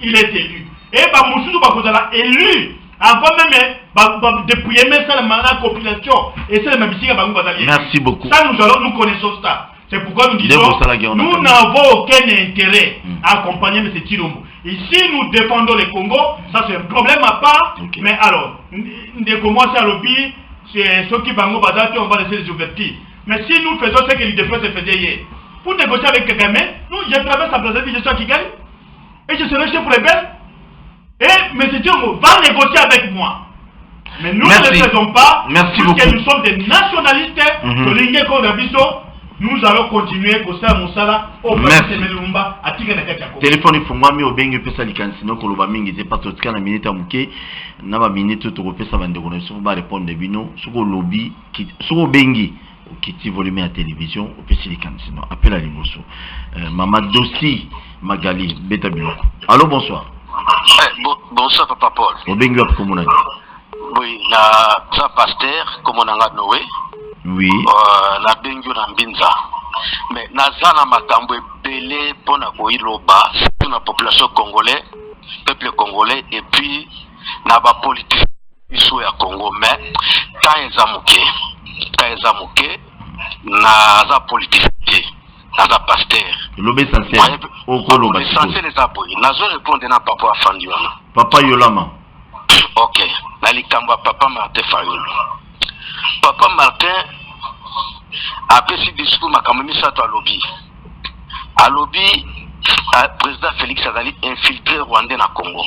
il est élu. Et Moussou Bakozala élu avant même depuis la compilation et c'est le même ici. Merci beaucoup. Ça nous connaissons ça. C'est pourquoi nous disons nous n'avons aucun intérêt à accompagner M. Tshilombo. Ici nous défendons le Congo, ça c'est un problème à part. Okay. Mais alors, de commencer à lobby, c'est ceux qui vont on va laisser les ouvertures. Mais si nous faisons ce que les défenses faisaient hier, pour négocier avec Kagame, nous, je traverse la présidence, je suis à Kigali, et je serai chef pour les belles. Et M. Tshilombo va négocier avec moi. Mais nous ne le faisons pas, puisque nous sommes des nationalistes, nous allons continuer pour ça, Moussala, au Melumba, à Tigana Kachako. Téléphone, il faut moi, mais au Bengue, peut s'allier, sinon, qu'on va mingi, c'est pas tout ce qu'on a minute à mouquer, n'a pas minute, tout repère, ça va de répondre des bino, sur le lobby, sur le Bengue. Qui est volume à télévision, au Pessilican, sinon, appelle à l'Imosso. Maman Dossi Magali, Beta Biloko. Allô, bonsoir. Bonsoir, Papa Paul. Au Bengue, comme on a dit. Oui, la pasteur, comme on a Noé. Oui. La Bengue na Mbinza. Mais, Nazana Makambo belé pour la Koiloba, c'est la population congolaise, peuple congolais, et puis, na ba politique, ils sont à Congo, mais, quand ils ont Kaezamuke, naza politique, naza pasteur. L'obéissance, au colo, l'essentiel les abois. Nazo répondre na papa Fandiwana. Papa Yolama. Ok. Nalikamba papa Martin Fayulu. Papa Martin a fait ce discours makamami sato à lobby. À lobby, président Félix Azali infiltré Rwandais na Congo.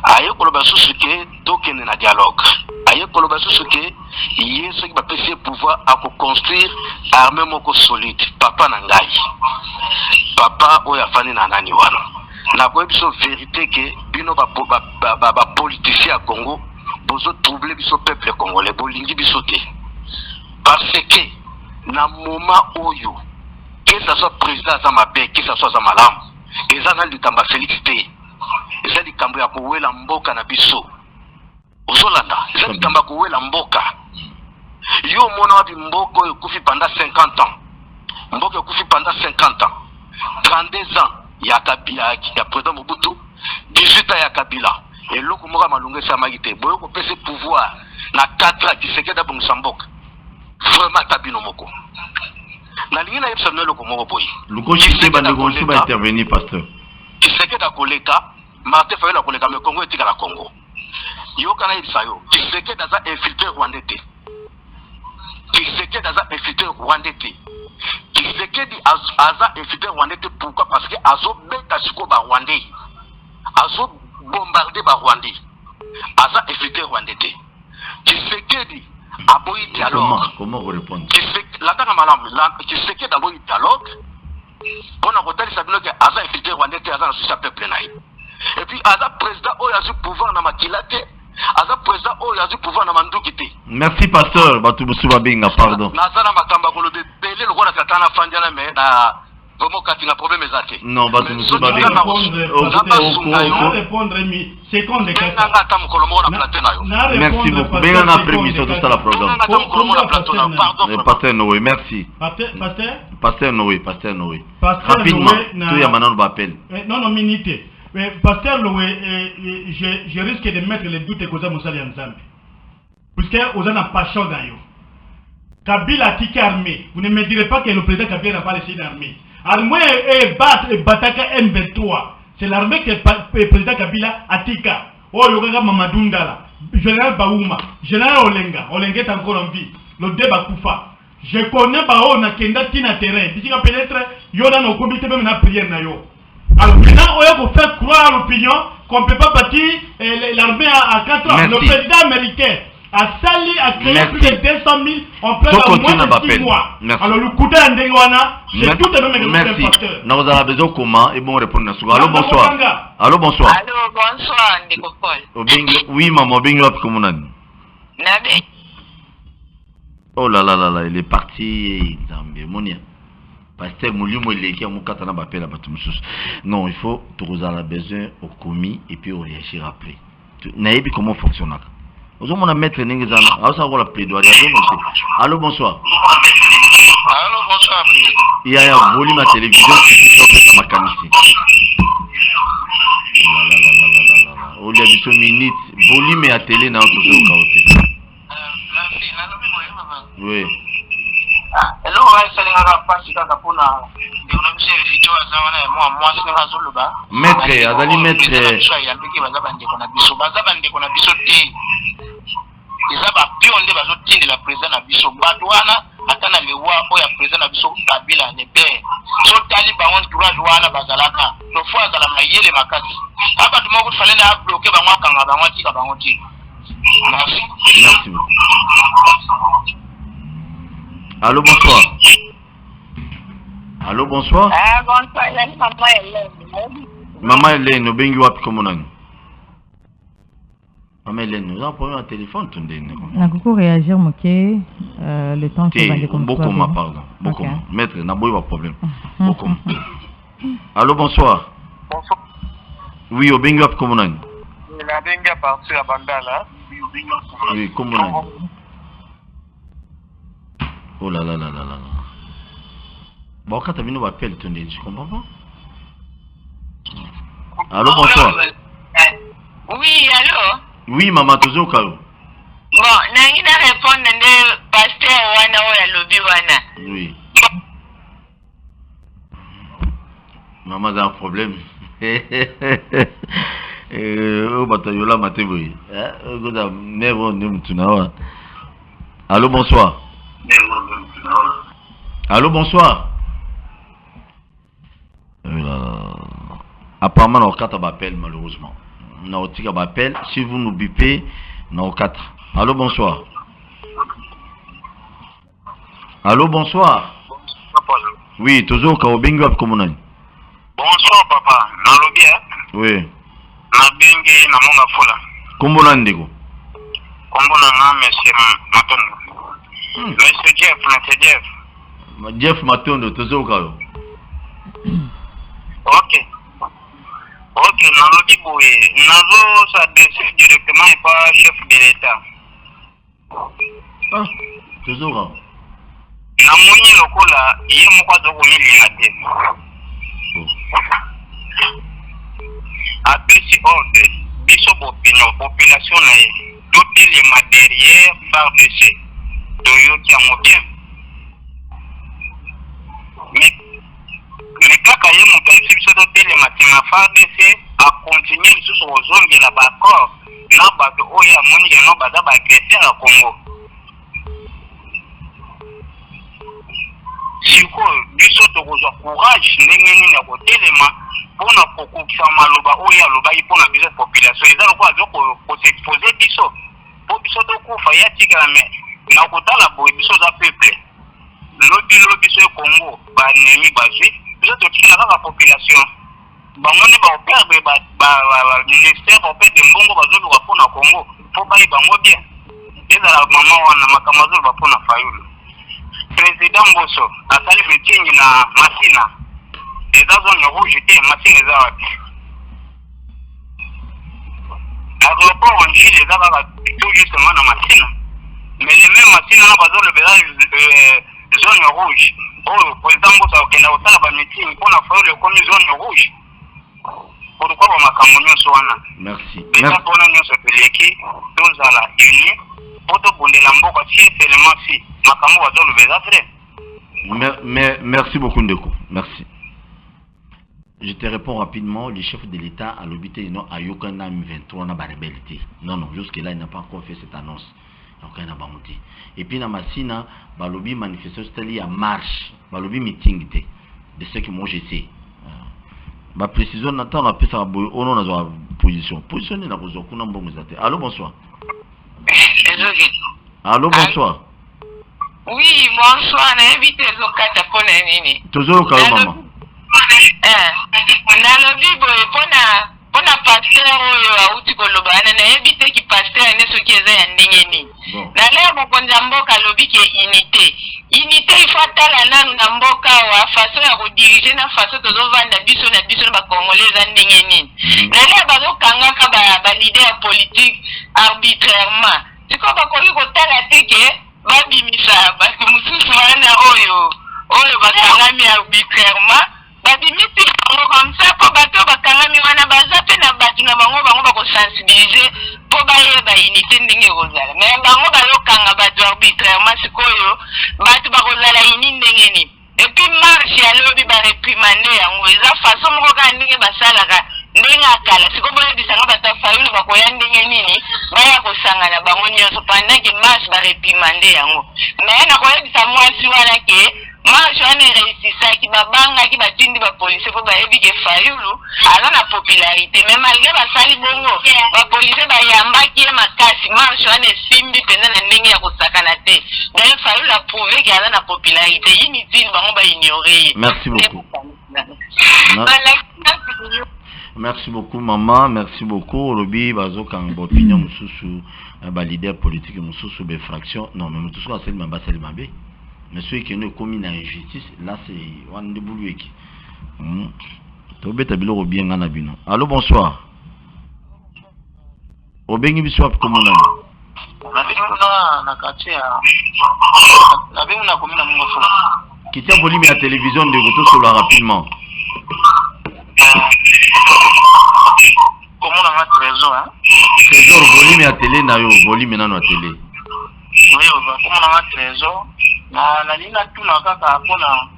Aye koloba susuke tokene na dialogue. Aye koloba susuke yé ce qui va passer pouvoir à construire armée moko solide. Papa nangai. Papa oya fani na nani wana. Na ko biso vérité que bino ba politicien à Congo bozo troubler biso peuple congolais bolingi biso te. Parce que na moment oyo que ça soit président Zamabe, que ça soit Zamalam, et ça na litamba Félix T. Eza likambo ya kowela mboka na biso ozolanda eza likambo ya kowela mboka yo mona wapi mboka ekufi pendant 50 ans mboka ekufi pendant 50 ans 32 ans ya Kabila ya président Mobutu 18 ans ya Kabila eloko moko malunga esamaki te boyo kopesa pouvoir na 4 ans Tshisekedi abongisa mboka vraiment tabino moko nalingi na yebisa bino eloko moko boye lukoshi bandeko nsuba intervenir pasteur Tshisekedi akoleka Martin Fayulu akoleka mais Congo etika la Congo yo kana yebisa yo Tshisekedi aza infiltré Rwandais te Tshisekedi aza infiltré Rwandais te Tshisekedi aza infiltré Rwandais te pourquoi parce que azo beta siko ba Rwandais azo bombarder ba Rwandais aza infiltré Rwandais te Tshisekedi aboyi dialogue comment vous répondre la tanga malam Tshisekedi aboyi dialogue on a retenu ça que aza infiltré Rwandais te aza na souci peuple na ye. Et puis, Aza président, il a du pouvoir dans ma kilate. Aza président, il a du pouvoir dans ma ndukite. Merci, pasteur. Batubusuba Binga, pardon. Nazana Makamba, le belé, le roi de Katana Fandiana, mais Comment kati na problème ezate? Non, ba tu musu ba bien. Répondre mi seconde kaka. Na ata mukolomo na plateau na yo. Merci beaucoup. Bien na prémission tout ça la programme. Na ata mukolomo na plateau na. Pardon. Pasteur Noé, merci. Pasteur Noé. Rapidement, tout y a maintenant on appelle. Non, minute. Pasteur Noé, je risque de mettre les doutes que vous avez ensemble. Puisque vous avez une passion dans yo. Kabila a tiqué armée. Vous ne me direz pas que le président Kabila n'a pas laissé une armée. Armée et Bataka M23. C'est l'armée que le président Kabila a tiqué. Oh, il y a Mamadou Ndala, général Baouma, général Olenga est encore en vie. Le débat Koufa. Je connais Bao na Kenda Tina terrain. D'ici peut-être, il y a un comité même na prière na yo. Alors maintenant, on va faire croire à l'opinion qu'on ne peut pas bâtir l'armée à 4 ans. Merci. Le président américain a sali a créé plus de 200 000 en plein moins de 6 mois. Merci. Alors le coup d'un Ndengwana, c'est tout de même merci. Un facteur. Nous avons besoin comment et bon répondre à ça. Allô, bonsoir. Allô, bonsoir. Allô, bonsoir, Ndeko Paul. Oui, maman, bien là, comment on a? Nabe. Oh là là là là, il est parti. Monia. Pasteur Moulimo, il est qui a mon katana bapel à Batumsus. Non, il faut trouver la besoin au commis et puis on réagir après. Naïbi, comment fonctionne? Vous avez un maître Nengezana. Alors, la plaidoirie. Allô, bonsoir. Allô, bonsoir. Il y a un volume à télévision qui sort à ma camisée. Oh, il y a des minutes. Volume à télé, n'a pas de chaos. Oui. Hello, maître, azali maître. Eza ba pionde bazotindela président na biso badwana atana lewa oya président na biso Kabila ne pe so tali ba on courage wana bazalaka to fois azala mayele makasi aba tumoko fale na bloquer ba mwakanga ba mwatika ba ngoti. Merci. Merci beaucoup. Allô, bonsoir. Allô, bonsoir. Ah, bonsoir, la maman Hélène. Maman Hélène, au bengi wapi comme on a. Maman Hélène, nous avons un problème à téléphone, tout le monde. On a beaucoup réagir, moqué, le temps que va décompter. Beaucoup, pardon. Beaucoup. Maître, n'a pas eu problème. Beaucoup. Allô, bonsoir. Bonsoir. Oui, au bengi wapi comme on a. La bengi à partir à Bandala. Oui, comme on a. Oh là là là là là. Bon, quand tu as vu nous appeler, tu ne comprends pas. Allô, bonsoir. Oui, allô? Oui, maman, toujours au cas où. Bon, n'a répondre à pasteur wana ou lobby wana. Oui. Maman a un problème. Oh, batayola mateboui. Allô, bonsoir. Allô, bonsoir. Apparemment, nos 4 m'appellent malheureusement. Nos 4 m'appellent. Si vous nous bipez, nos 4. Allô, bonsoir. Allô, bonsoir. Oui, toujours quand on bingo comme on a. Bonsoir, papa. Dans le bien. Oui. Na bingi na monga fula. Comment on a ndego? Comment on a monsieur Matondo. Monsieur Jeff. Jeff Matondo, toujours quand. Ok. Ok, nalobi boye. Nazo s'adresser directement et pas chef de l'État. Ah, toujours quand. Na moni lokola ye moko azoko milinga te. Apesi ordre biso bopinion population na ye totelema derrière FARDC toyoki yango bien. Mais kaka ye moto ayebisi biso totelema nsima FARDC akontinue lisusu kozongela baaccord na bato oyo amoni lelo baza baagresser ya Congo. Sikoyo biso tokozwa courage ndenge nini ya kotelema mpona kokokisa maloba oyo alobaki mpona biso population eza lokola azokoexpose biso mpo biso tokufa ye atikala me na kotala boye biso za peuple lobi biso ekongo banemi bazwi biso totikala kaka population bango nde baoperde baministère baoperde mbongo bazoluka mpona Congo mpo bayi bango bien ezala mama wana makambo azoloba mpona Fayulu. Président Mboso asali mitingi na Masina Et dans zone rouge, j'étais machine les arabes. L'aéroport en Chine, les arabes tout justement dans machine. Mais les mêmes machines, on a besoin de zone rouge. Oh, pour exemple, ça a été la meeting pour la faire le connu zone rouge. Pourquoi on m'a camouillé sur un an? Merci. Déjà pour nous, se fait l'équipe, tous à la unie, pour tout le monde, c'est seulement si ma camou va le verre. Merci beaucoup, Ndeko. Merci. Je te réponds rapidement. Le chef de l'État a l'obité non à Yokana M23 n'a pas rebellité. Non, jusque-là, il n'a pas encore fait cette annonce. Donc, il n'a pas monté. Et puis, dans ma sina, Balobi manifestation, c'est-à-dire marche, Balobi meeting, de ce que moi je sais. Ma précision, n'attend la piste à boire, on a une position. Positionner la position, qu'on a bon musate. Allô, bonsoir. Allô, bonsoir. Oui, bonsoir, on a invité les occasions pour Nini. Toujours au cas où, maman. Nalobi boye pona pasteur oyo auti koloba na invité ki pasteur ne soki eza ya ndenge nini na leo mokonzi ya mboka alobi ke unité ifatala nanu na mboka wa façon ya kodirige na façon tozovanda biso na bakongolais eza ndenge nini na leo bazokangaka balider ya politique arbitrairement siko bakoki kotala te ke babimisa basi mosusu wana oyo bakangami arbitrairement babimisi comme ça po bato bakangami wana baza pe na bato na bango bakosensibiliser po bayeba unité ndenge ekozala mais bango bayokanga bato arbitrairement sikoyo bato bakozala ini ndenge nini et puis marche ya lobi bareprimande yango eza façon moko kaka ndenge basalaka ndenge akala sikoyo boyebisanga bato afayulu bakoya ndenge nini baya kosangana bango nyonso pendant ke marche bareprimande yango mais nakoyebisa mwasi wana ke marche wana ereusisaki babangaki batindi bapolisier mpo bayebi ke fayulu aza na popularité mais malgré basali bongo bapolisier bayambaki ye makasi marche wana esimbi mpenza na ndenge ya kosakana te donc fayulu aprouve ke aza na popularité inutile bango baignore ye. Merci beaucoup. Merci beaucoup maman, merci beaucoup. Olobi bazokanga ba opinion mususu ba leader politique mususu be fraction. Non mais mususu aseli mamba seli mabe. Mais ceux qui ont commis une injustice, là c'est on de boulueki. Tobeta biloko bien ngana bino. Allô bonsoir. Obengi biso comment on a na katia. Na bengi na komina mungo sola. Kitia volume ya télévision de goto sola rapidement. Comment on a trésor hein? Trésor volume ya télé na yo, volume na no télé. Oui, comment on a trésor? Na linga tuna kaka pona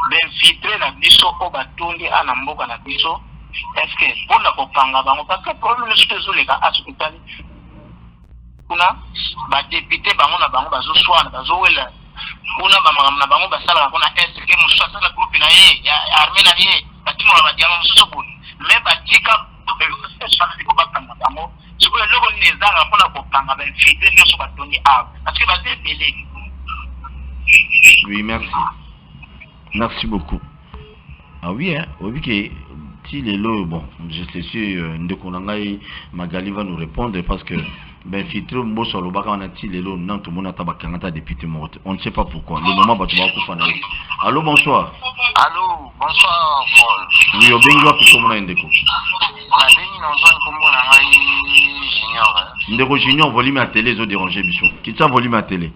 benfitre na biso o batondi ana mboka na biso est-ce que pona kopanga bango parce que problème c'est les cas hospital kuna ba député bango na bango bazo soana bazo wela kuna ba na bango basala kuna est que muso asala groupe na ye ya armée na ye batimo ba diamo muso buni mais batika sana ko bakanga bango siko loko ni ezanga pona kopanga benfitre nyoso batondi a parce que ba débélé. Oui, merci. Merci beaucoup. Ah oui, hein, oui que si les lots, bon, je sais sûr, Ndekonangai Magali va nous répondre parce que ben filtre mbo sur le baka on a tiré les lots, non tout le monde a tabakangata député mort. On ne sait pas pourquoi. Le moment tu vas couper. Allô, bonsoir. Allô, bonsoir Paul. Oui, obengi wa piko mona Ndeko. La bengi non zone kombo na ngai junior. Ndeko junior volume à télé zo déranger biso. Kitsa volume à télé.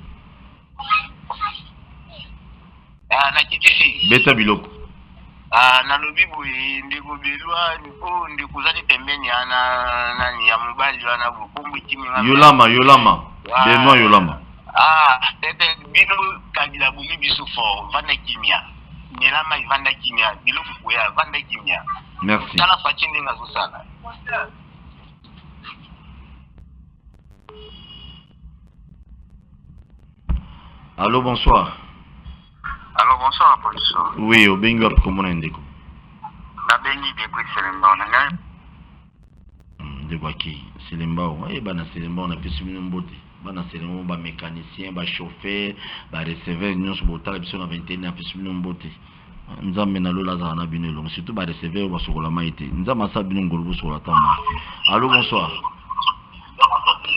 Na kitisi beta biloko na lobi boye ndeko belwa ndiko ndikozali pembeni ana nani ya mobali wana bokombo kimi Yolama Benoît Yolama tete bino kabila bumi biso fo vanda kimia nyelama vanda kimia biloko koya vanda kimia. Merci. Kala fatindi ngazo sana. Allô, bonsoir. Allô, bonsoir, police. Oui, au bingo, comment on est? La bengi depuis Selemba, on a de quoi qui Selemba, oui, bana Selemba, on a pu suivre une beauté. Bana Selemba, mécanicien, chauffeur, receveur, nous sommes au tal, on a 21 ans, on a pu suivre une beauté. Nous avons mené l'eau là, on a bien long, surtout par receveur, on va sur la maïté. Nous avons ça bien gros sur la table. Allô, bonsoir.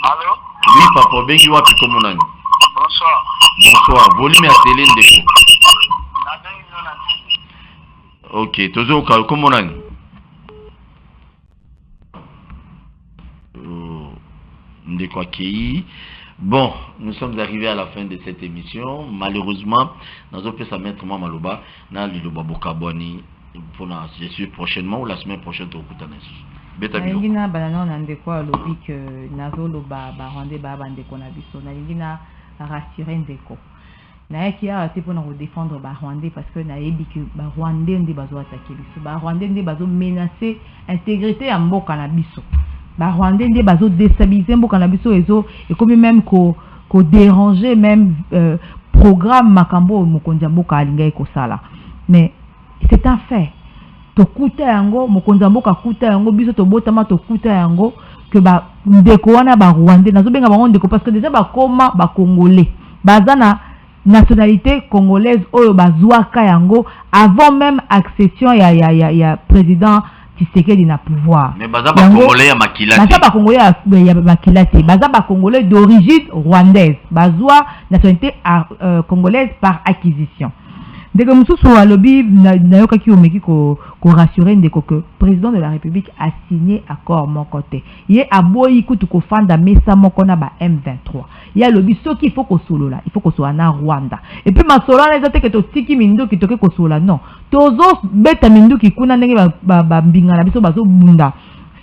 Allô? Oui, papa, bengi, wapi, comment on est? Bonsoir. Bonsoir, volume à télé, Ndeko. Ok, toujours comment on Bon, nous sommes arrivés à la fin de cette émission. Malheureusement, nous avons pu ça mettre moi Maloba, na Liloba Bokaboni pour je suis prochainement ou la semaine prochaine au Koutanes. Beta bio. Nalingina banana nande kwa lobi que nazo loba ba rwande ba bande ko na biso. Nalingina rassurer ndeko. Na yaki a te pour nous défendre ba rwandais parce que na yebi que ba rwandais ndi bazo attaquer biso. Ba rwandais ndi bazo menacer intégrité ya mboka na biso. Ba rwandais ndi bazo déstabiliser mboka na biso ezo et comme même ko déranger même programme makambo mokonzi mboka alinga ko sala. Mais c'est un fait. Tokuta yango mokonzi mboka kuta yango biso tobotama tokuta yango que ba ndeko wana ba rwandais nazo benga ba ndeko parce que déjà ba koma ba congolais bazana nationalité congolaise oyo bazwaka yango avant même accession ya président Tshisekedi na pouvoir. Mais baza ba congolais ya makilati. Baza ba congolais ya makilati, baza ba congolais d'origine rwandaise, bazwa nationalité congolaise par acquisition. Dès que Moussou a lobby nayoka ki omeki ko rassurer ndeko que président de la République a signé accord mon côté. Yé aboyi kutu ko fanda mesa moko na ba M23. Ya lobby so ki faut ko solo là, il faut ko so na Rwanda. Et puis ma solo na ezate ke to tiki mindo ki toke ko solo non. Tozo beta mindo ki kuna ndenge ba mbinga na biso bazo bunda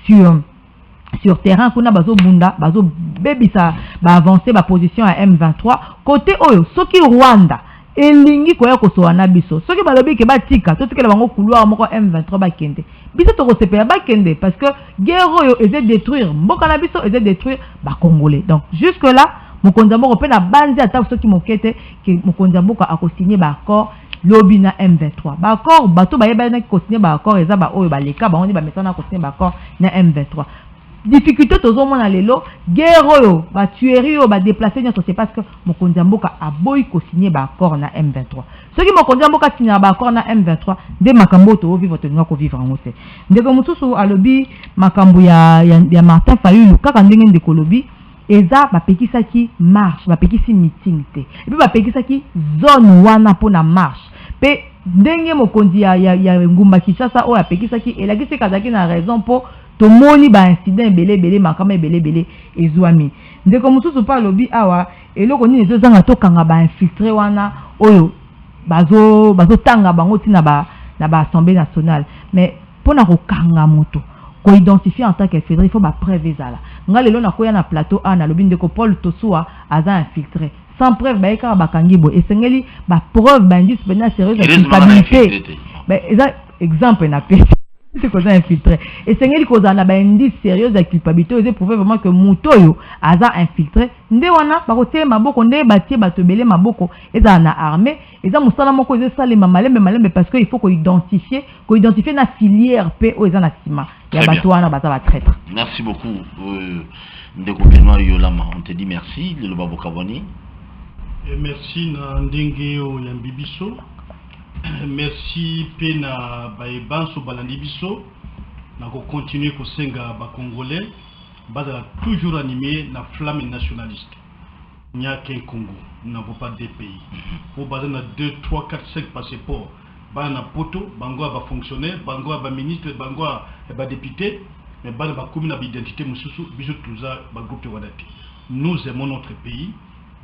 sur terrain kuna bazo bunda bazo bebisa ba avancer ba position à M23 côté oyo soki Rwanda elingi koya kosoa na biso soki balobi ke batika totikela bango couloir moko M23 bakende biso tokosepela bakende parce que guerre oyo eze détruire mboka na biso eze détruire ba congolais. Donc jusque là mokonzi moko pe na banzi ata soki mokete ke mokonzi moko akosigner ba accord lobi na M23 ba accord bato bayeba na ko signer ba accord eza ba oyo baleka ba oni ba metana ko signer ba accord na M23. Difficulté tozo mona lelo guerre oyo ba tuerie oyo ba déplacer nyonso c'est parce que mokonzi mboka aboyi ko signer ba accord na M23. Soki mokonzi mboka signer ba accord na M23 de makambo to vivre to ngako vivre en hauteur. Ndeko mususu alobi makambo ya Martin Fayulu kaka ndenge ndeko lobi eza ba pekisaki marche ba pekisi meeting te. Et puis ba pekisaki zone wana pona marche. Pe ndenge mokonzi ya ngumba Kinshasa oyo apekisaki elakisi kazaki na raison po tomoni ba incident belé makama belé ezwami ndeko mususu pa lobi awa eloko nini ezozanga tokanga ba infiltré wana oyo bazo tanga bango tina na ba assemblée nationale mais pona ko kanga moto ko identifier en tant qu'infiltré il faut ba preuve ezala nga lelo na koya na plateau ana lobi ndeko Paul Tosua aza infiltré sans preuve ba eka ba kangibo esengeli ba preuve ba indice pénal sérieux de culpabilité ben exemple na pesi c'est qu'on a infiltré et c'est qu'il cause un indice sérieux de culpabilité ils prouvé vraiment que Mutoyo a infiltré ndé wana ba côté maboko ndé batie batobelé maboko et na armée et ça musala moko ils ça les malembe parce que il faut qu'on identifie na filière P o ils na sima ya bato wana bata ba traître. Merci beaucoup ndeko Benoît Yolama, on te dit merci le Babokaboni et merci na ndenge o ya Bibiso. Merci pena baebanso balandi biso na ko continuer ko senga ba congolais bazala toujours animé na flamme nationaliste nya ken Congo n'avons pas deux pays au bazana 2 3 4 5 passeports bana poto bango ba fonctionnaire bango ba ministre bango ba député mais bana ba commune d'identité mususu biso tuza ba groupe wadati. Nous aimons notre pays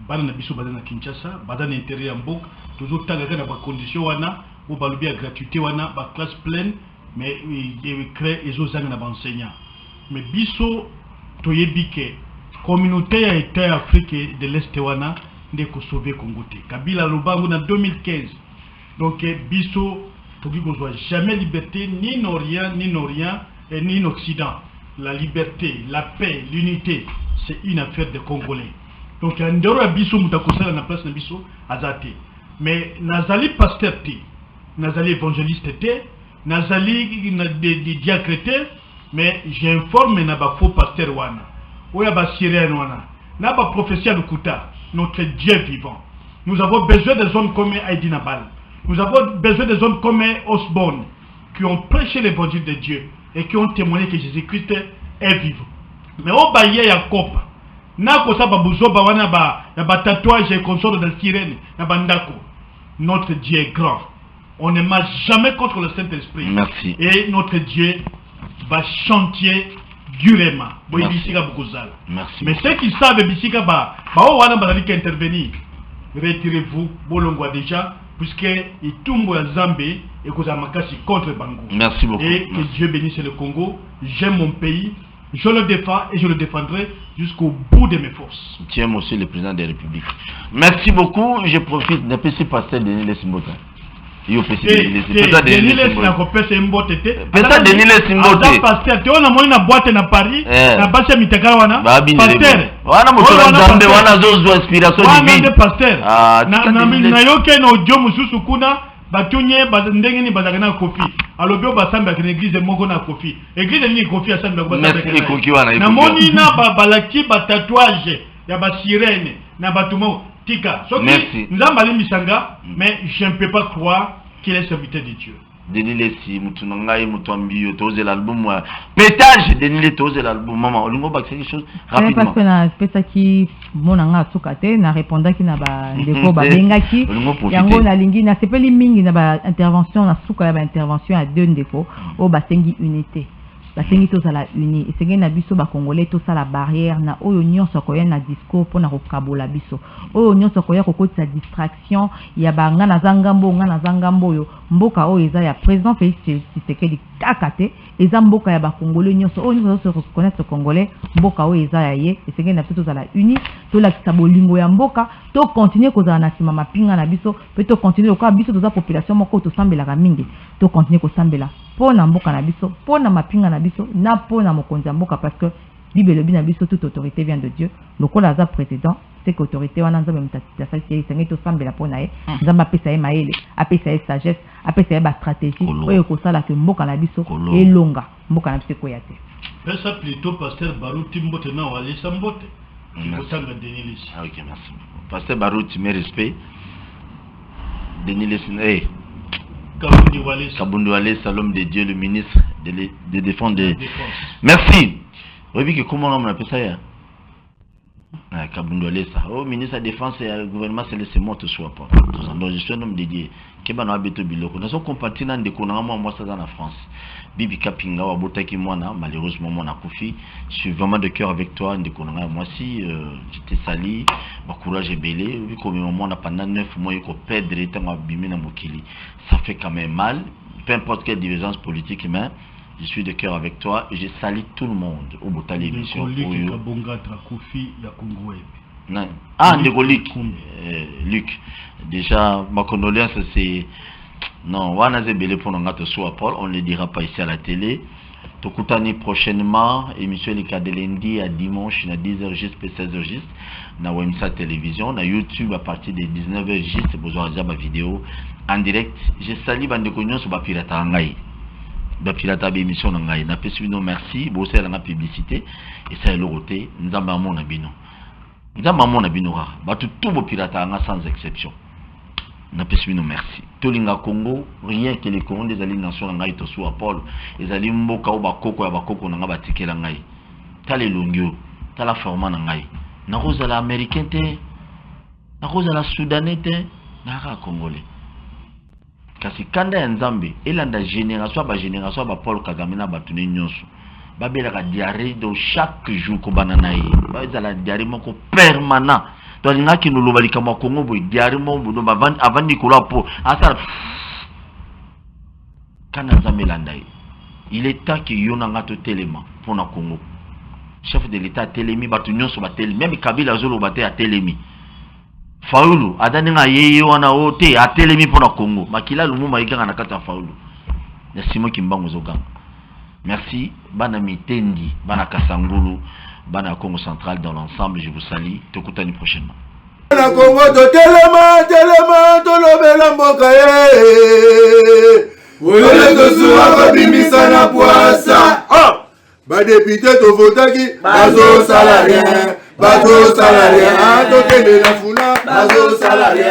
bana na biso bazana Kinshasa bazana intérêt ya mboka toujours tanga na ba condition wana ou balobi ya gratuité wana ba classe pleine mais il crée ezozanga na ba enseignant mais biso toyebike communauté ya état afrique de l'est wana ndeko sauver Congo te Kabila lobango na 2015 donc biso toki ko jamais liberté ni en Orient et ni en Occident. La liberté, la paix, l'unité, c'est une affaire de Congolais. Donc il y a un biso mutakosala na place na biso azate. Mais nazali pasteur te, nazali évangéliste te, nazali de diacre te, mais j'informe na ba faux pasteur wana. Oya ba syrien wana. Na ba prophétie de Kuta, notre Dieu vivant. Nous avons besoin des hommes comme Aïdi Nabal. Nous avons besoin des hommes comme Osborne qui ont prêché l'évangile de Dieu et qui ont témoigné que Jésus-Christ est vivant. Mais au baye ya kopa na ko saba buzoba wana ba tatouage et consort de sirène na bandako. Notre Dieu est grand. on ne marche jamais contre le Saint-Esprit. Merci. Et notre Dieu va chanter durement. Merci. Mais ceux qui savent Bissika ba wana bazalika intervenir. Retirez-vous, bolongwa déjà, puisque il tombe à Zambie et que ça makasi contre Bango. Merci beaucoup. Et que Dieu bénisse le Congo. J'aime mon pays, je le défends et je le défendrai jusqu'au bout de mes forces. Tu aimes aussi le président de la République. Merci beaucoup. Je profite d'un petit pasteur Denis Lesimbota. Yo pesi Denis Lesimbota. Denis Lesimbota c'est mbote te. Pasteur Denis Lesimbota. Ata pasteur te ona moina boîte na Paris, na basi mitakala wana. Pasteur. Wana motola nzambe wana zozo inspiration divine. Wana pasteur. Na yoke no jo mususu kuna batunye ndenge ni bazakana kofi. Alobio basamba ke église moko na kofi. Église ni kofi asamba ko basamba. Merci koki wana. Na moni na balaki ba tatouage ya ba sirène na batumo tika. Merci. Nzamba limisanga mais je ne peux pas croire qu'il est serviteur de Dieu. Denis Lesi mutunangai mutuambio toze l'album pétage Denis Lesi toze l'album maman olingo ba quelque chose rapidement. Parce que na pesa ki monanga sukate na répondant ki na ba ndeko ba bengaki yango na lingi na sepeli mingi na ba intervention na suka ba intervention à deux ndeko o ba sengi unité. Basengi tozala uni esenge na biso ba congolais tosala barrière na oyo nyonso koya na discours pona kokabola biso oyo nyonso koya kokotisa distraction ya banga na zangambo yo mboka oyo eza ya président Félix Tshisekedi kakate eza mboka ya ba congolais nyonso oyo nyonso reconnaître congolais mboka oyo eza ya ye esenge na biso tozala uni tolakisa bolingo ya mboka to continuer kozala na sima mapinga na biso pe to continuer kwa biso toza population moko tosambelaka mingi to continuer kosambela pona mboka na biso pona mapinga na biso na pona mokonzi ya mboka parce que Bible lobi na biso toute autorité vient de Dieu lokola aza président c'est que autorité wana nzambe mutata sasi sengi to sambela pona ye nzambe apesa ye maele apesa ye sagesse apesa ye ba stratégie oyo kosala ke mboka na biso elonga mboka na biso koya te pesa plutôt pasteur Baruti mbote na wali sambote kotanga Denis Lesi. Ah, ok, merci. Pasteur Baruti, mes respects. Denis Lesi, Kabundi Wale, l'homme de Dieu, le ministre de Défense. Merci. Vous voyez que comment on appelle ça hier? Kabundi Wale, oh, ministre de Défense et le gouvernement, c'est laissé moi, tout soit pas. Donc, je suis un homme dédié. Kebano abeto biloko. Nous sommes compatriotes de Konama, moi, ça dans la France. Bibi Kapinga, Wabotaki Mwana, malheureusement, mon akoufi. Je suis vraiment de cœur avec toi, Ndekonanga. Moi aussi, j'étais sali, ma courage est belé. Vu qu'au moment, on a pendant 9 mois, il faut perdre le temps à abîmer dans Mokili. Ça fait quand même mal. Peu importe quelle divergence politique, mais je suis de cœur avec toi et je salue tout le monde au Botali émission. Ah, Luc. Déjà, ma condoléance, c'est... Non, on ne le dira pas ici à la télé. Tokutani prochainement, émission les cas de lundi à dimanche, à 10h juste, 16h juste, na Wemsa Télévision, na YouTube à partir de 19h juste, besoin de ma vidéo en direct. Je salue Bandekognon sur Bapirata Ngai. Bapirata émission Ngai. Na pesibino merci, bossé la publicité, et ça est l'autre, nous avons mon abino. Nous avons mon abino, tout beau pirata sans exception. Na pesibino merci. Tolinga Congo, rien que les Congolais des alliés nationaux ngai to soit Paul, les alliés mboka ou bakoko ya bakoko na batike la ngai. Tale longyo, tala forma na ngai. Na rosa la américain te, na rosa la soudanais te, na ra congolais. Kasi kanda ya Nzambe, elanda génération ba Paul Kagame na batune nyonso. Babela ka diarrhée de chaque jour ko banana yi. Ba ezala diarrhée moko permanent. Donc il y a qui nous l'ont dit comme Congo, avant Nicolas Po, il est temps qu'il y ait un téléma pour le Congo. Chef de l'État télémi, même Kabila Zolo baté à télémi. Faulu, Adanina Yé wana ote à télémi pour le Congo. Makila Lumu Maïka na kata Faulu. Merci moi qui m'bang aux merci, Banami Tendi, Bana Kasangulu. Bana Congo Central dans l'ensemble, je vous salue. Tokutani prochainement. Na Congo to telema to lobela mboka ye. Wole to suwa ko bimisa na poasa. Ah! Ba député to votaki bazo salarié. To kende na funa bazo salarié.